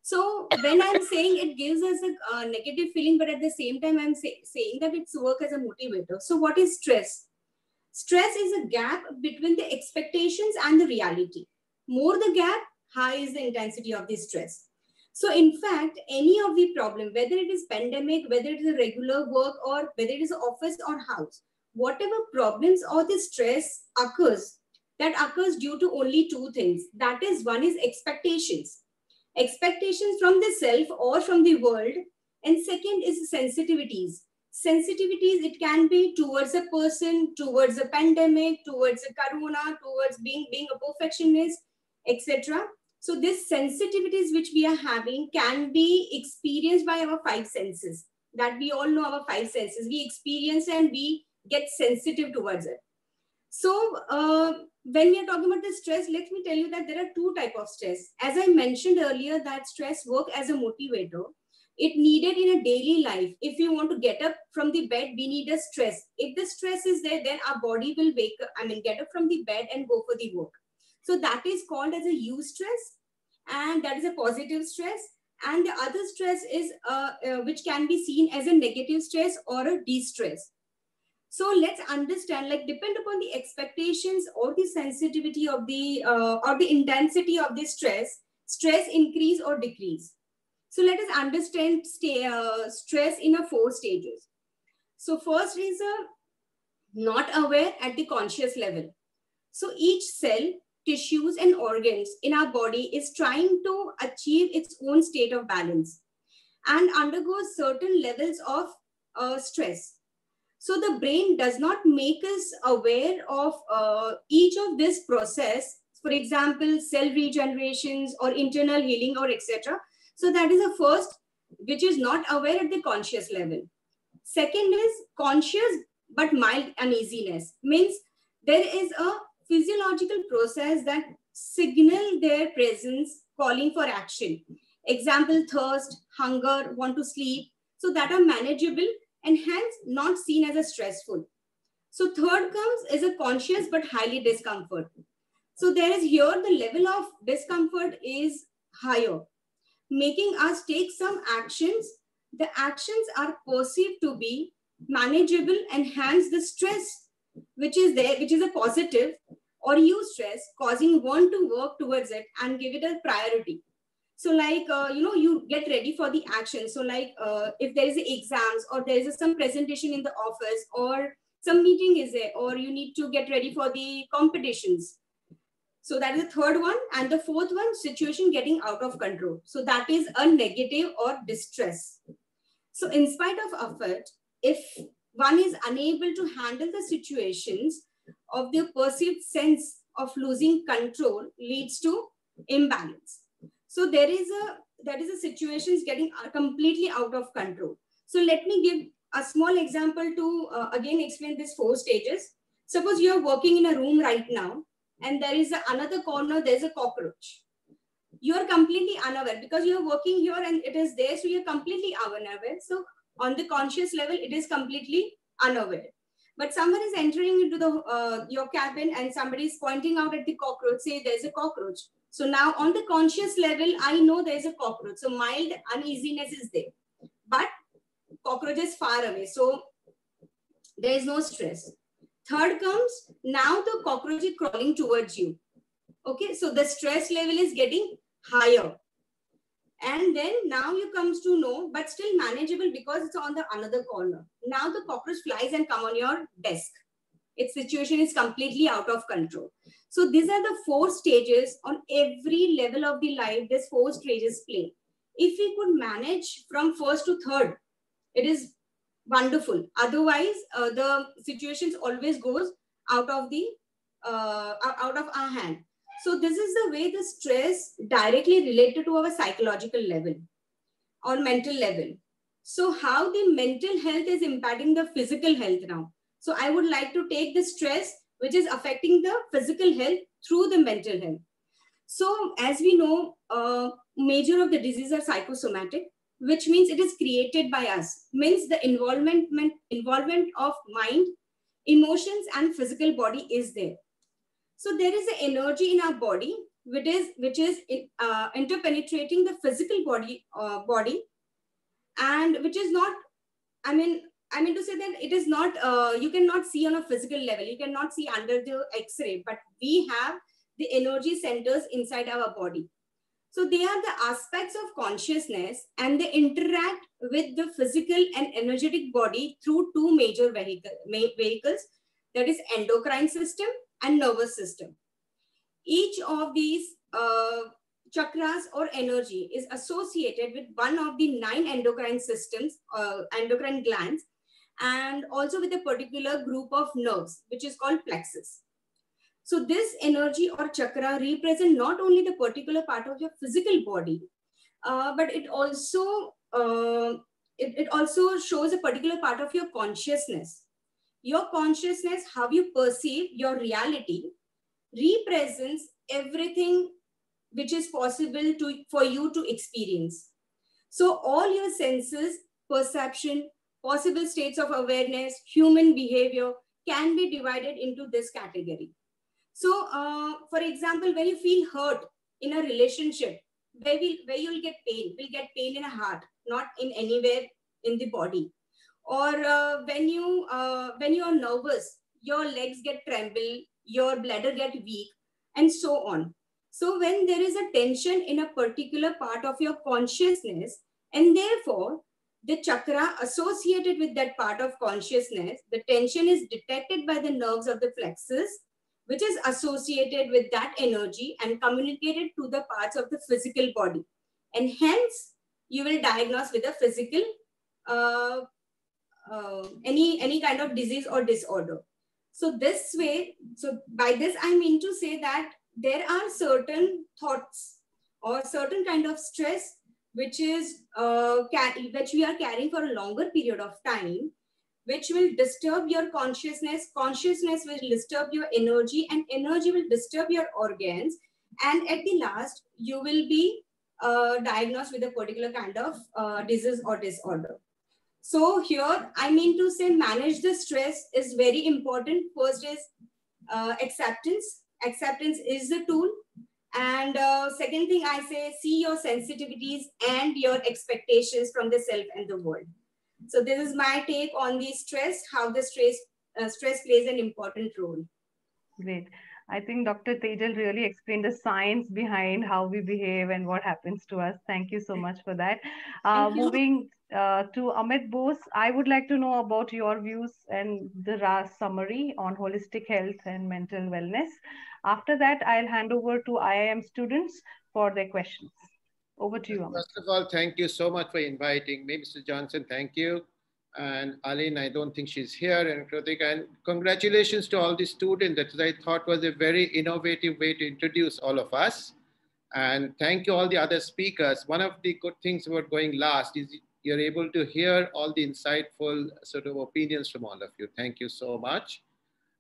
So when I'm saying it gives us a negative feeling, but at the same time, I'm saying that it's work as a motivator. So what is stress? Stress is a gap between the expectations and the reality. More the gap, high is the intensity of the stress. So in fact, any of the problem, whether it is pandemic, whether it is a regular work, or whether it is office or house, whatever problems or the stress occurs, that occurs due to only two things. That is, one is expectations. Expectations from the self or from the world. And second is sensitivities. Sensitivities, it can be towards a person, towards a pandemic, towards a corona, towards being a perfectionist, etc. So these sensitivities which we are having can be experienced by our five senses. That we all know our five senses. We experience and we get sensitive towards it. So when we are talking about the stress, let me tell you that there are two types of stress. As I mentioned earlier, that stress works as a motivator. It needed in a daily life. If you want to get up from the bed, we need a stress. If the stress is there, then our body will get up from the bed and go for the work. So that is called as a eustress, and that is a positive stress. And the other stress is which can be seen as a negative stress or a de-stress. So let's understand, like, depend upon the expectations or the sensitivity of the or the intensity of the stress increase or decrease. So let us understand stress in 4 stages. So first is not aware at the conscious level. So each cell, tissues, and organs in our body is trying to achieve its own state of balance and undergoes certain levels of stress. So the brain does not make us aware of each of this process, for example, cell regenerations or internal healing or etc. So that is the first which is not aware at the conscious level. Second is conscious but mild uneasiness, means there is a physiological process that signal their presence calling for action. Example, thirst, hunger, want to sleep, so that are manageable and hence not seen as a stressful. So third comes is a conscious but highly discomfort. So there is here the level of discomfort is higher, making us take some actions. The actions are perceived to be manageable and hence the stress which is there, which is a positive or eustress, causing one to work towards it and give it a priority. So like, you get ready for the action. So like if there is exams or there is some presentation in the office or some meeting is there, or you need to get ready for the competitions. So that is the third one. And the fourth one, situation getting out of control. So that is a negative or distress. So in spite of effort, if one is unable to handle the situations of the perceived sense of losing control leads to imbalance. So there is a situation is getting completely out of control. So let me give a small example to again explain these 4 stages. Suppose you are working in a room right now and there is another corner, there's a cockroach. You are completely unaware because you are working here and it is there. So you're completely unaware. So on the conscious level, it is completely unaware. But someone is entering into the your cabin and somebody is pointing out at the cockroach, say there's a cockroach. So now on the conscious level, I know there's a cockroach. So mild uneasiness is there. But cockroach is far away. So there is no stress. Third comes, now the cockroach is crawling towards you. Okay, so the stress level is getting higher. And then now you comes to know, but still manageable because it's on the another corner. Now the cockroach flies and come on your desk. Its situation is completely out of control. So these are the 4 stages on every level of the life. These 4 stages play. If we could manage from first to third, it is wonderful. Otherwise, the situations always goes out of our hand. So this is the way the stress directly related to our psychological level or mental level. So how the mental health is impacting the physical health now. So I would like to take the stress which is affecting the physical health through the mental health. So as we know, major of the diseases are psychosomatic, which means it is created by us, means the involvement of mind, emotions and physical body is there. So there is an energy in our body which is interpenetrating the physical body and which is not, I mean to say that it is not, you cannot see on a physical level, you cannot see under the X-ray, but we have the energy centers inside our body. So they are the aspects of consciousness and they interact with the physical and energetic body through 2 major vehicles, that is endocrine system and nervous system. Each of these chakras or energy is associated with one of the 9 endocrine systems, endocrine glands, and also with a particular group of nerves, which is called plexus. So this energy or chakra represent not only the particular part of your physical body, but it also shows a particular part of your consciousness. Your consciousness, how you perceive your reality, represents everything which is possible for you to experience. So all your senses, perception, possible states of awareness, human behavior can be divided into this category. So for example, when you feel hurt in a relationship, where you'll get pain, we'll get pain in a heart, not in anywhere in the body. Or when you are nervous, your legs get tremble, your bladder get weak, and so on. So when there is a tension in a particular part of your consciousness, and therefore the chakra associated with that part of consciousness, the tension is detected by the nerves of the plexus, which is associated with that energy and communicated to the parts of the physical body. And hence, you will diagnose with a physical, any kind of disease or disorder. So this way, so by this I mean to say that there are certain thoughts or certain kind of stress which is which we are carrying for a longer period of time, which will disturb your consciousness. Consciousness will disturb your energy, and energy will disturb your organs. And at the last, you will be diagnosed with a particular kind of disease or disorder. So here, I mean to say, manage the stress is very important. First is acceptance. Acceptance is the tool. And second thing I say, see your sensitivities and your expectations from the self and the world. So this is my take on the stress, how the stress plays an important role. Great. I think Dr. Tejal really explained the science behind how we behave and what happens to us. Thank you so much for that. Moving to Amit Bose, I would like to know about your views and the RAS summary on holistic health and mental wellness. After that, I'll hand over to IIM students for their questions. Over to you, Amit. First of all, thank you so much for inviting me, Mr. Johnson. Thank you. And Aline, I don't think she's here, and Kritika, and congratulations to all the students. That I thought was a very innovative way to introduce all of us. And thank you all the other speakers. One of the good things about going last is you're able to hear all the insightful sort of opinions from all of you. Thank you so much.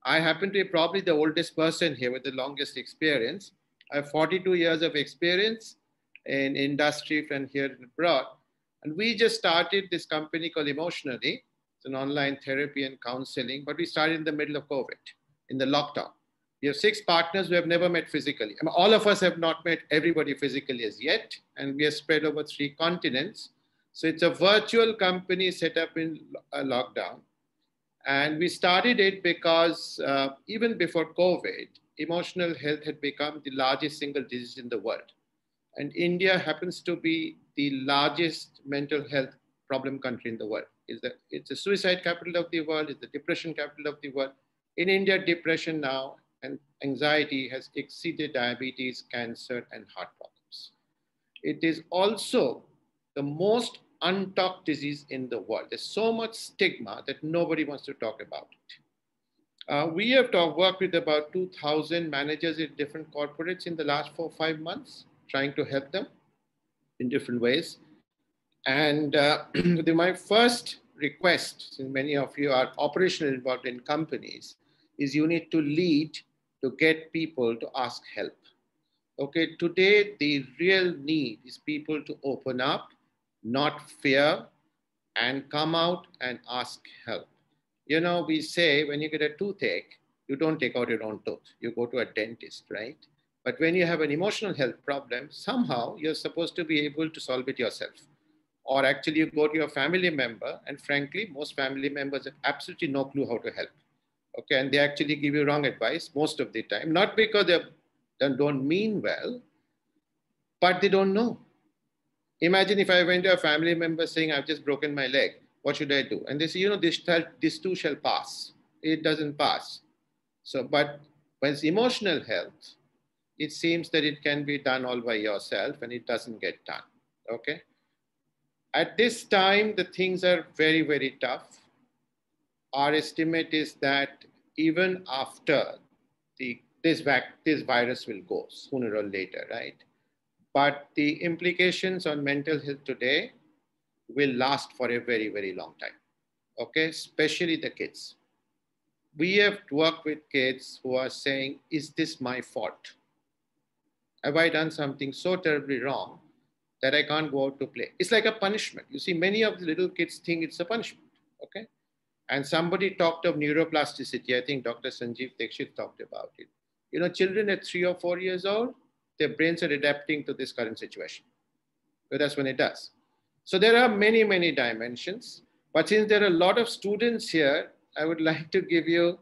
I happen to be probably the oldest person here with the longest experience. I have 42 years of experience in industry and here and abroad. And we just started this company called Emotionally. It's an online therapy and counseling, but we started in the middle of COVID, in the lockdown. We have 6 partners who have never met physically. I mean, all of us have not met everybody physically as yet, and we are spread over 3 continents. So it's a virtual company set up in a lockdown. And we started it because even before COVID, emotional health had become the largest single disease in the world. And India happens to be the largest mental health problem country in the world. It's the suicide capital of the world, it's the depression capital of the world. In India, depression now and anxiety has exceeded diabetes, cancer, and heart problems. It is also the most untalked disease in the world. There's so much stigma that nobody wants to talk about it. We have worked with about 2,000 managers in different corporates in the last 4 or 5 months, trying to help them in different ways. And my first request, since many of you are operationally involved in companies, is you need to lead to get people to ask help. Okay, today the real need is people to open up, not fear, and come out and ask help. You know, we say when you get a toothache, you don't take out your own tooth, you go to a dentist, right? But when you have an emotional health problem, somehow you're supposed to be able to solve it yourself. Or actually you go to your family member, and frankly, most family members have absolutely no clue how to help. Okay, and they actually give you wrong advice most of the time, not because they don't mean well, but they don't know. Imagine if I went to a family member saying, I've just broken my leg, what should I do? And they say, you know, this too shall pass. It doesn't pass. So, but when it's emotional health, it seems that it can be done all by yourself, and it doesn't get done, okay? At this time, the things are very, very tough. Our estimate is that even after this virus will go sooner or later, right? But the implications on mental health today will last for a very, very long time, okay? Especially the kids. We have worked with kids who are saying, is this my fault? Have I done something so terribly wrong that I can't go out to play? It's like a punishment. You see, many of the little kids think it's a punishment, okay? And somebody talked of neuroplasticity. I think Dr. Sanjeev Dixit talked about it. You know, children at 3 or 4 years old, their brains are adapting to this current situation. So that's when it does. So there are many, many dimensions. But since there are a lot of students here, I would like to give you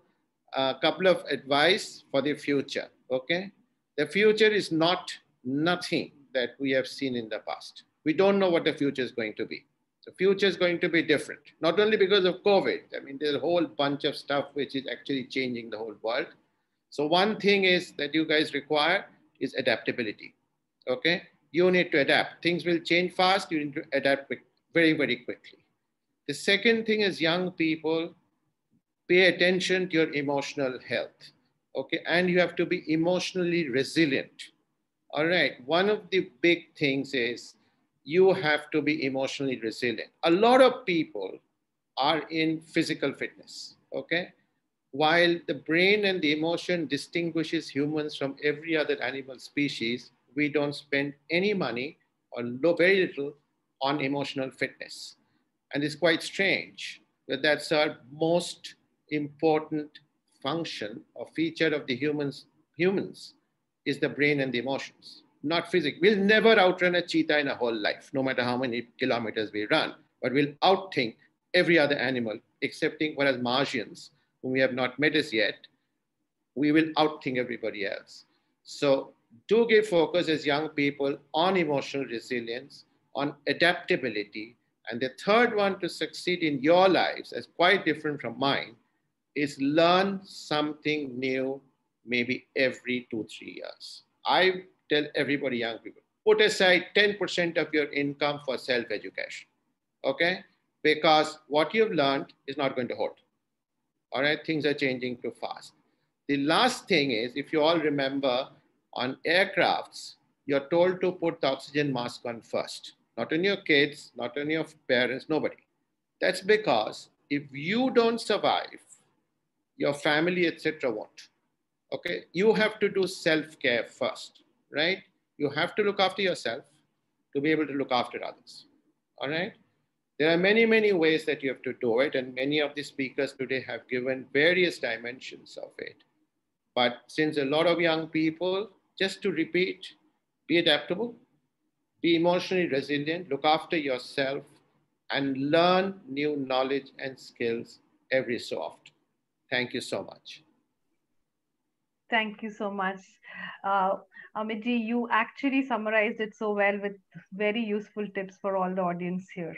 a couple of advice for the future, okay? The future is nothing that we have seen in the past. We don't know what the future is going to be. The future is going to be different, not only because of COVID. I mean, there's a whole bunch of stuff which is actually changing the whole world. So one thing is that you guys require is adaptability, okay? You need to adapt. Things will change fast. You need to adapt very, very quickly. The second thing is young people, pay attention to your emotional health, okay? And you have to be emotionally resilient, all right? One of the big things is you have to be emotionally resilient. A lot of people are in physical fitness, okay? While the brain and the emotion distinguishes humans from every other animal species, we don't spend any money or very little on emotional fitness. And it's quite strange that that's our most important function or feature of the humans is the brain and the emotions, not physics. We'll never outrun a cheetah in a whole life, no matter how many kilometers we run, but we'll outthink every other animal, excepting whereas Martians, whom we have not met as yet, we will outthink everybody else. So do give focus as young people on emotional resilience, on adaptability. And the third one to succeed in your lives, as quite different from mine, is learn something new, maybe every 2-3 years. I tell everybody, young people, put aside 10% of your income for self-education, okay? Because what you've learned is not going to hold. All right, things are changing too fast. The last thing is, if you all remember, on aircrafts, you're told to put the oxygen mask on first. Not on your kids, not on your parents, nobody. That's because if you don't survive, your family, etc. won't. Okay, you have to do self-care first, right? You have to look after yourself to be able to look after others, all right? There are many, many ways that you have to do it, and many of the speakers today have given various dimensions of it. But since a lot of young people, just to repeat, be adaptable, be emotionally resilient, look after yourself, and learn new knowledge and skills every so often. Thank you so much. Thank you so much. Amitji, you actually summarized it so well with very useful tips for all the audience here.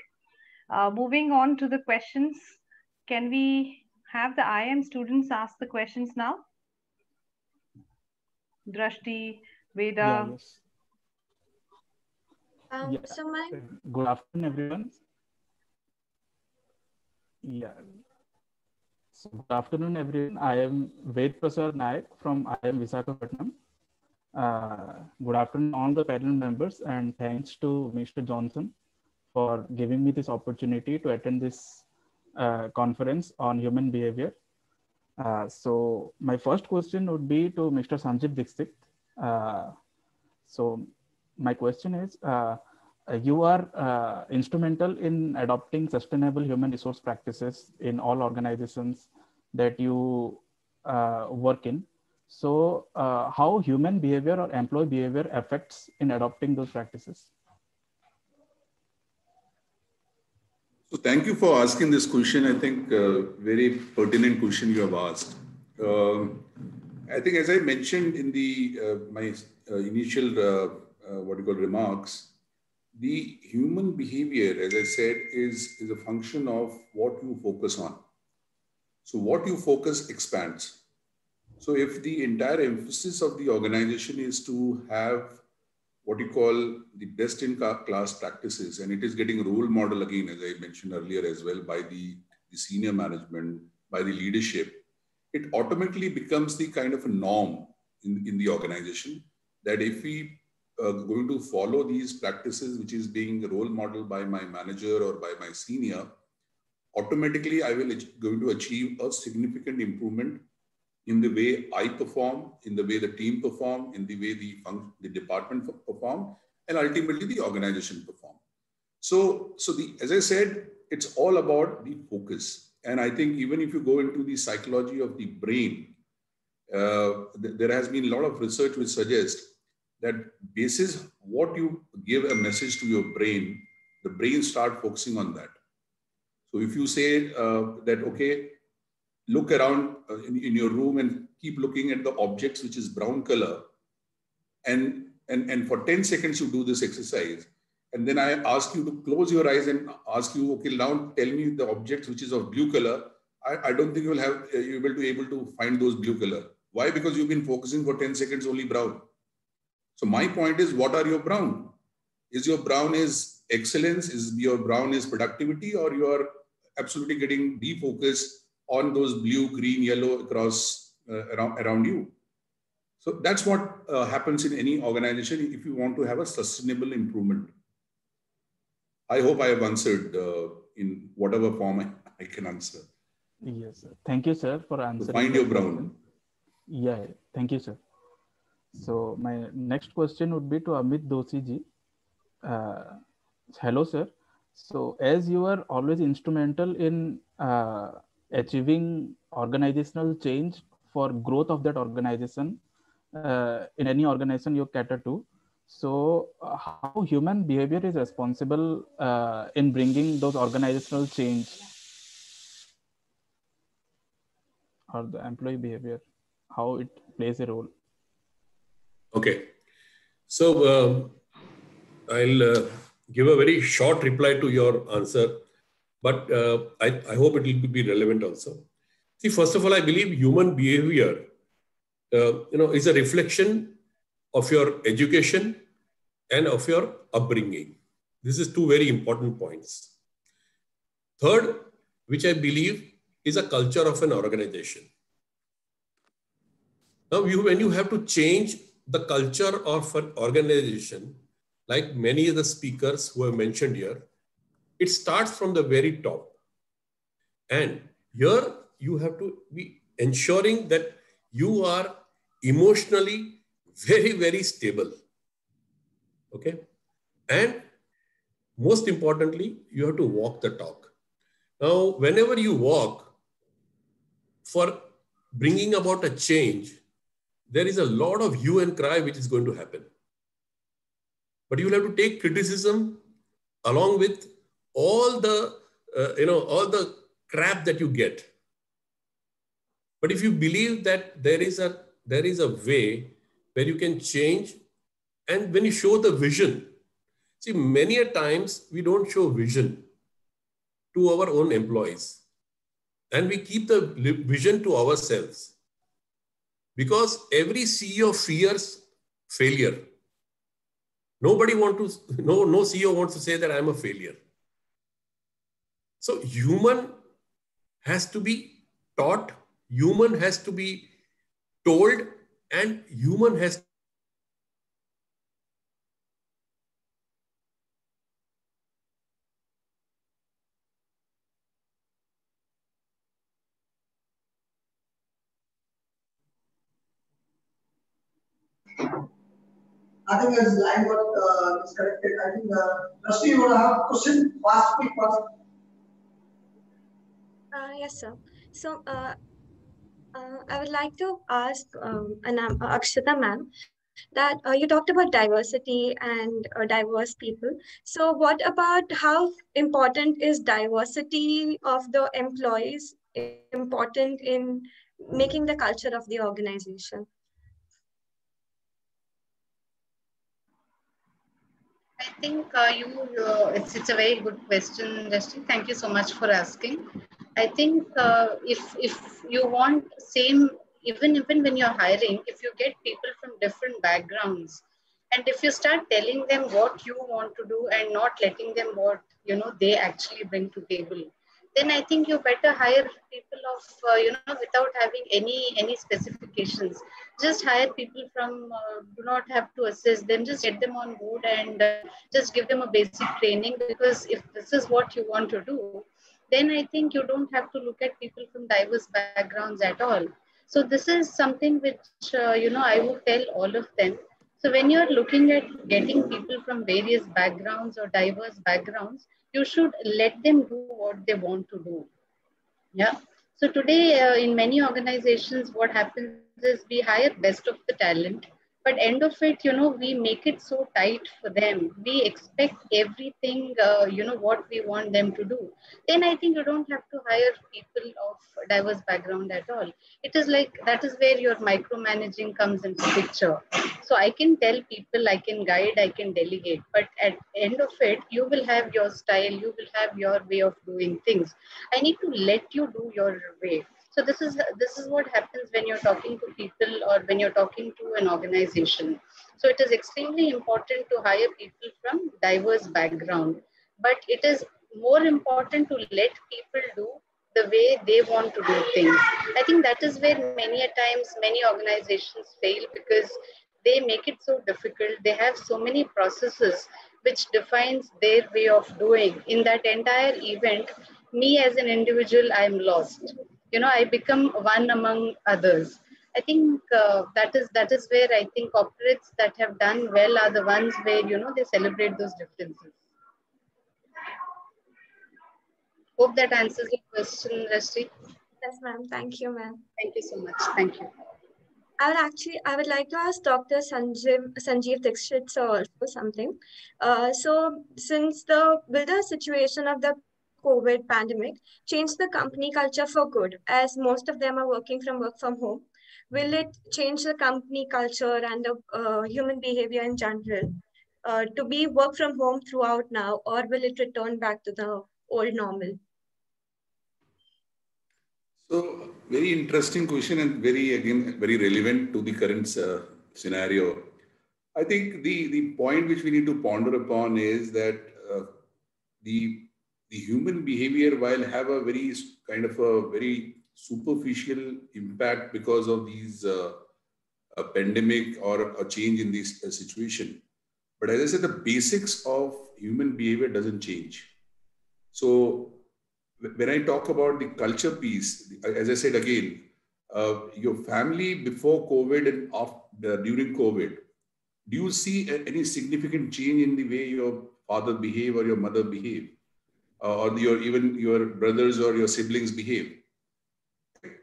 Moving on to the questions, can we have the IIM students ask the questions now? Drashti, Veda. Yeah, yes. So good afternoon, everyone. Yeah. So good afternoon, everyone. I am Ved Prasad Naik from IIM Visakhapatnam. Good afternoon, all the panel members, and thanks to Mr. Johnson for giving me this opportunity to attend this conference on human behavior. So my first question would be to Mr. Sanjeev Dixit. So my question is, you are instrumental in adopting sustainable human resource practices in all organizations that you work in. So how human behavior or employee behavior affects in adopting those practices? So thank you for asking this question. I think very pertinent question you have asked. I think as I mentioned in the my initial remarks, the human behavior, as I said, is a function of what you focus on. So what you focus expands. So if the entire emphasis of the organization is to have what you call the best in class practices, and it is getting role model again, as I mentioned earlier as well, by the senior management, by the leadership, it automatically becomes the kind of a norm in the organization that if we are going to follow these practices, which is being role modeled by my manager or by my senior, automatically I will going to achieve a significant improvement in the way I perform, in the way the team perform, in the way the department perform, and ultimately the organization perform. So as I said, it's all about the focus. And I think even if you go into the psychology of the brain, there has been a lot of research which suggests that basis what you give a message to your brain, the brain start focusing on that. So if you say that, okay, look around in your room and keep looking at the objects which is brown color, and for 10 seconds you do this exercise, and then I ask you to close your eyes and ask you, okay, now tell me the objects which is of blue color. I don't think you will be able to find those blue color. Why? Because you've been focusing for 10 seconds only brown. So my point is, what are your brown? Is your brown is excellence? Is your brown is productivity? Or you are absolutely getting defocused on those blue, green, yellow across around you? So that's what happens in any organization if you want to have a sustainable improvement. I hope I have answered in whatever form I can answer. Yes, sir. Thank you, sir, for answering. So find your ground. Yeah, thank you, sir. So my next question would be to Amit Doshi ji. Hello, sir. So as you are always instrumental in achieving organizational change for growth of that organization, in any organization you cater to, so how human behavior is responsible in bringing those organizational change, or the employee behavior, how it plays a role? Okay. So I'll give a very short reply to your answer, but I hope it will be relevant also. See, first of all, I believe human behavior, is a reflection of your education and of your upbringing. This is two very important points. Third, which I believe is a culture of an organization. Now, when you have to change the culture of an organization, like many of the speakers who have mentioned here, it starts from the very top. And here you have to be ensuring that you are emotionally very, very stable. Okay. And most importantly, you have to walk the talk. Now, whenever you walk for bringing about a change, there is a lot of hue and cry which is going to happen. But you will have to take criticism along with all the, all the crap that you get. But if you believe that there is a way where you can change, and when you show the vision, see, many a times we don't show vision to our own employees, and we keep the vision to ourselves, because every CEO fears failure. No CEO wants to say that I'm a failure. So human has to be taught, human has to be told, and human has I think his line got disconnected. I think Rashmi, you want to have a question? Fast, quick, fast. Yes, sir. So I would like to ask Akshita ma'am that you talked about diversity and diverse people. So what about how important is diversity of the employees important in making the culture of the organization? I think it's a very good question, Rashmi. Thank you so much for asking. I think if you want same, even when you're hiring, if you get people from different backgrounds, and if you start telling them what you want to do and not letting them what they actually bring to table, then I think you better hire people of without having any specifications. Just hire people from do not have to assess them, just get them on board and just give them a basic training, because if this is what you want to do, then I think you don't have to look at people from diverse backgrounds at all. So this is something which I would tell all of them. So when you're looking at getting people from various backgrounds or diverse backgrounds, you should let them do what they want to do. Yeah. So today in many organizations, what happens is we hire best of the talent, but end of it, we make it so tight for them. We expect everything, what we want them to do. Then I think you don't have to hire people of diverse background at all. It is like, that is where your micromanaging comes into picture. So I can tell people, I can guide, I can delegate, but at the end of it, you will have your style, you will have your way of doing things. I need to let you do your way. So this is what happens when you're talking to people or when you're talking to an organization. So it is extremely important to hire people from diverse background, but it is more important to let people do the way they want to do things. I think that is where many a times many organizations fail, because they make it so difficult. They have so many processes which defines their way of doing. In that entire event, me as an individual, I am lost. You know, I become one among others. I think that is where I think corporates that have done well are the ones where, you know, they celebrate those differences. Hope that answers your question, Rashti. Yes, ma'am. Thank you, ma'am. Thank you so much. Thank you. I would like to ask Dr. Sanjeev Dixit sir also something. So since will the situation of the COVID pandemic change the company culture for good, as most of them are work from home? Will it change the company culture and the human behavior in general to be work from home throughout now, or will it return back to the old normal? So very interesting question and very relevant to the current scenario. I think the point which we need to ponder upon is that the human behavior, while have a very kind of a very superficial impact because of these a pandemic or a change in this situation. But as I said, the basics of human behavior doesn't change. So when I talk about the culture piece, as I said again, your family before COVID and during COVID, do you see any significant change in the way your father behave or your mother behave, or even your brothers or your siblings behave?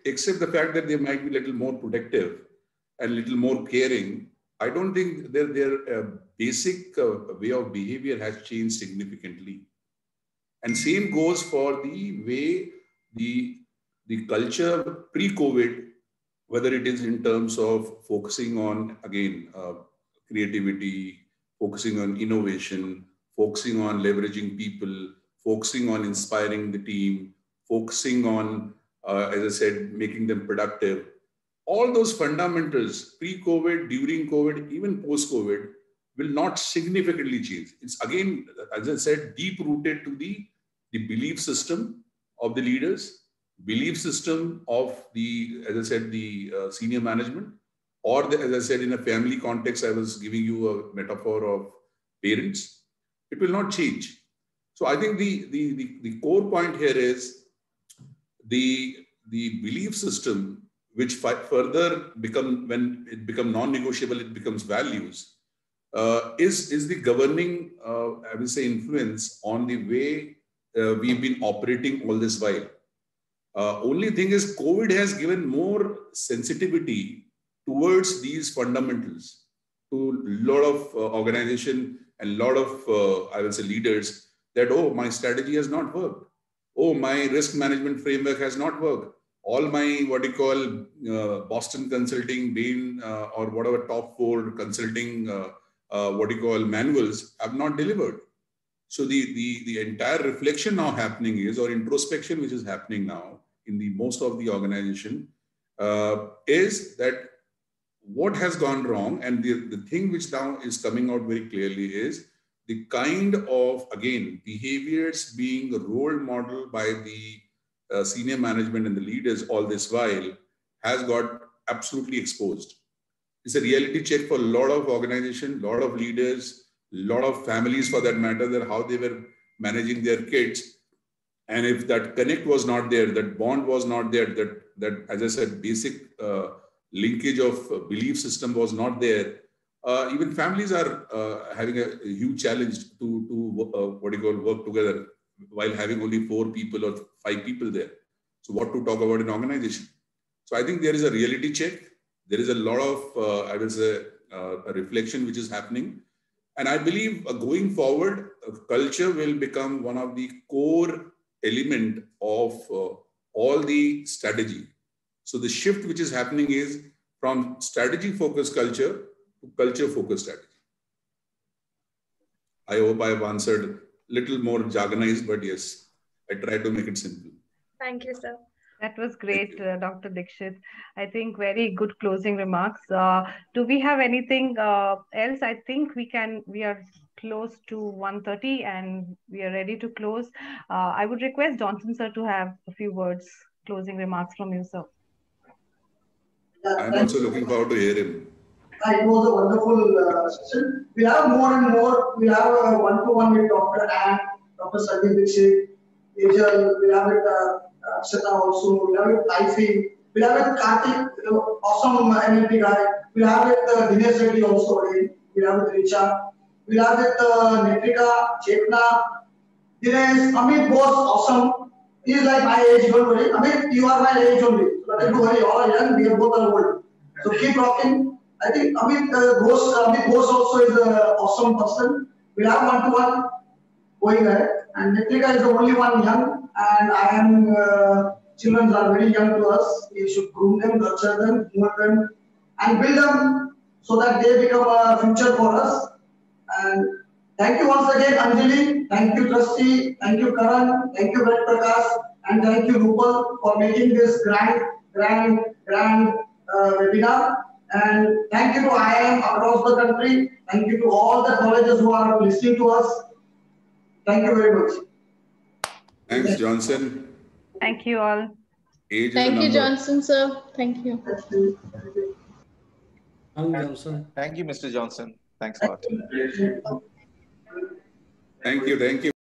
Except the fact that they might be a little more protective and a little more caring, I don't think their basic way of behavior has changed significantly. And same goes for the way the culture pre-COVID, whether it is in terms of focusing on, again, creativity, focusing on innovation, focusing on leveraging people, focusing on inspiring the team, focusing on, as I said, making them productive. All those fundamentals, pre-COVID, during COVID, even post-COVID, will not significantly change. It's again, as I said, deep-rooted to the belief system of the leaders, belief system of as I said, the senior management, or as I said, in a family context, I was giving you a metaphor of parents. It will not change. So I think the core point here is the belief system, which further when it becomes non-negotiable, it becomes values, is the governing, I will say, influence on the way we've been operating all this while. Only thing is COVID has given more sensitivity towards these fundamentals to a lot of organization and a lot of, I will say, leaders that, oh, my strategy has not worked. Oh, my risk management framework has not worked. All my, what you call, Boston Consulting, Bain, or whatever top 4 consulting, what you call, manuals have not delivered. So the entire reflection now happening is, or introspection which is happening now in the most of the organization, is that what has gone wrong, and the thing which now is coming out very clearly is the kind of, again, behaviors being role modeled by the senior management and the leaders all this while has got absolutely exposed. It's a reality check for a lot of organizations, a lot of leaders, a lot of families for that matter, that how they were managing their kids. And if that connect was not there, that bond was not there, that as I said, basic linkage of belief system was not there, even families are having a huge challenge to what you call, work together while having only 4 people or 5 people there. So what to talk about in organization? So I think there is a reality check. There is a lot of, I will say, a reflection which is happening. And I believe going forward, culture will become one of the core element of all the strategy. So the shift which is happening is from strategy-focused culture to culture-focused strategy. I hope I have answered a little more jargonized, but yes, I try to make it simple. Thank you, sir. That was great, Dr. Dixit. I think very good closing remarks. Do we have anything else? I think we are close to 1:30 and we are ready to close. I would request Johnson sir to have a few words, closing remarks from you, sir. I'm also looking forward to hear him. It was a wonderful session. We'll have more and more. We'll have a one-to-one with Dr. Anne, Dr. Sandeep Dixit, Ajal. We'll have with Akshata also. We'll have with Taifi. We'll have with Karthik, awesome NLP guy. We'll have with Dinesh Reddy also again. We'll have with Richa. We'll have with Netrika, Chetna, Dinesh, Amit was awesome. He's like my age, don't worry. Amit, you are my age only. So don't worry, all are young, we are both are old. So keep rocking. I think Amit Bose also is an awesome person. We'll have one-to-one going ahead. And Netrika is the only one young, and I am, children are very young to us. We should groom them, nurture them, mold them, and build them so that they become a future for us. And thank you once again, Anjali. Thank you, Trustee. Thank you, Karan. Thank you, Ved Prakash. And thank you, Rupal, for making this grand webinar. And thank you to IIM across the country. Thank you to all the colleges who are listening to us. Thank you very much. Thanks, Johnson. Thank you all. Age Thank you, Johnson, sir. Thank you. Johnson. Thank you, Mr. Johnson. Thanks a lot. Thank you.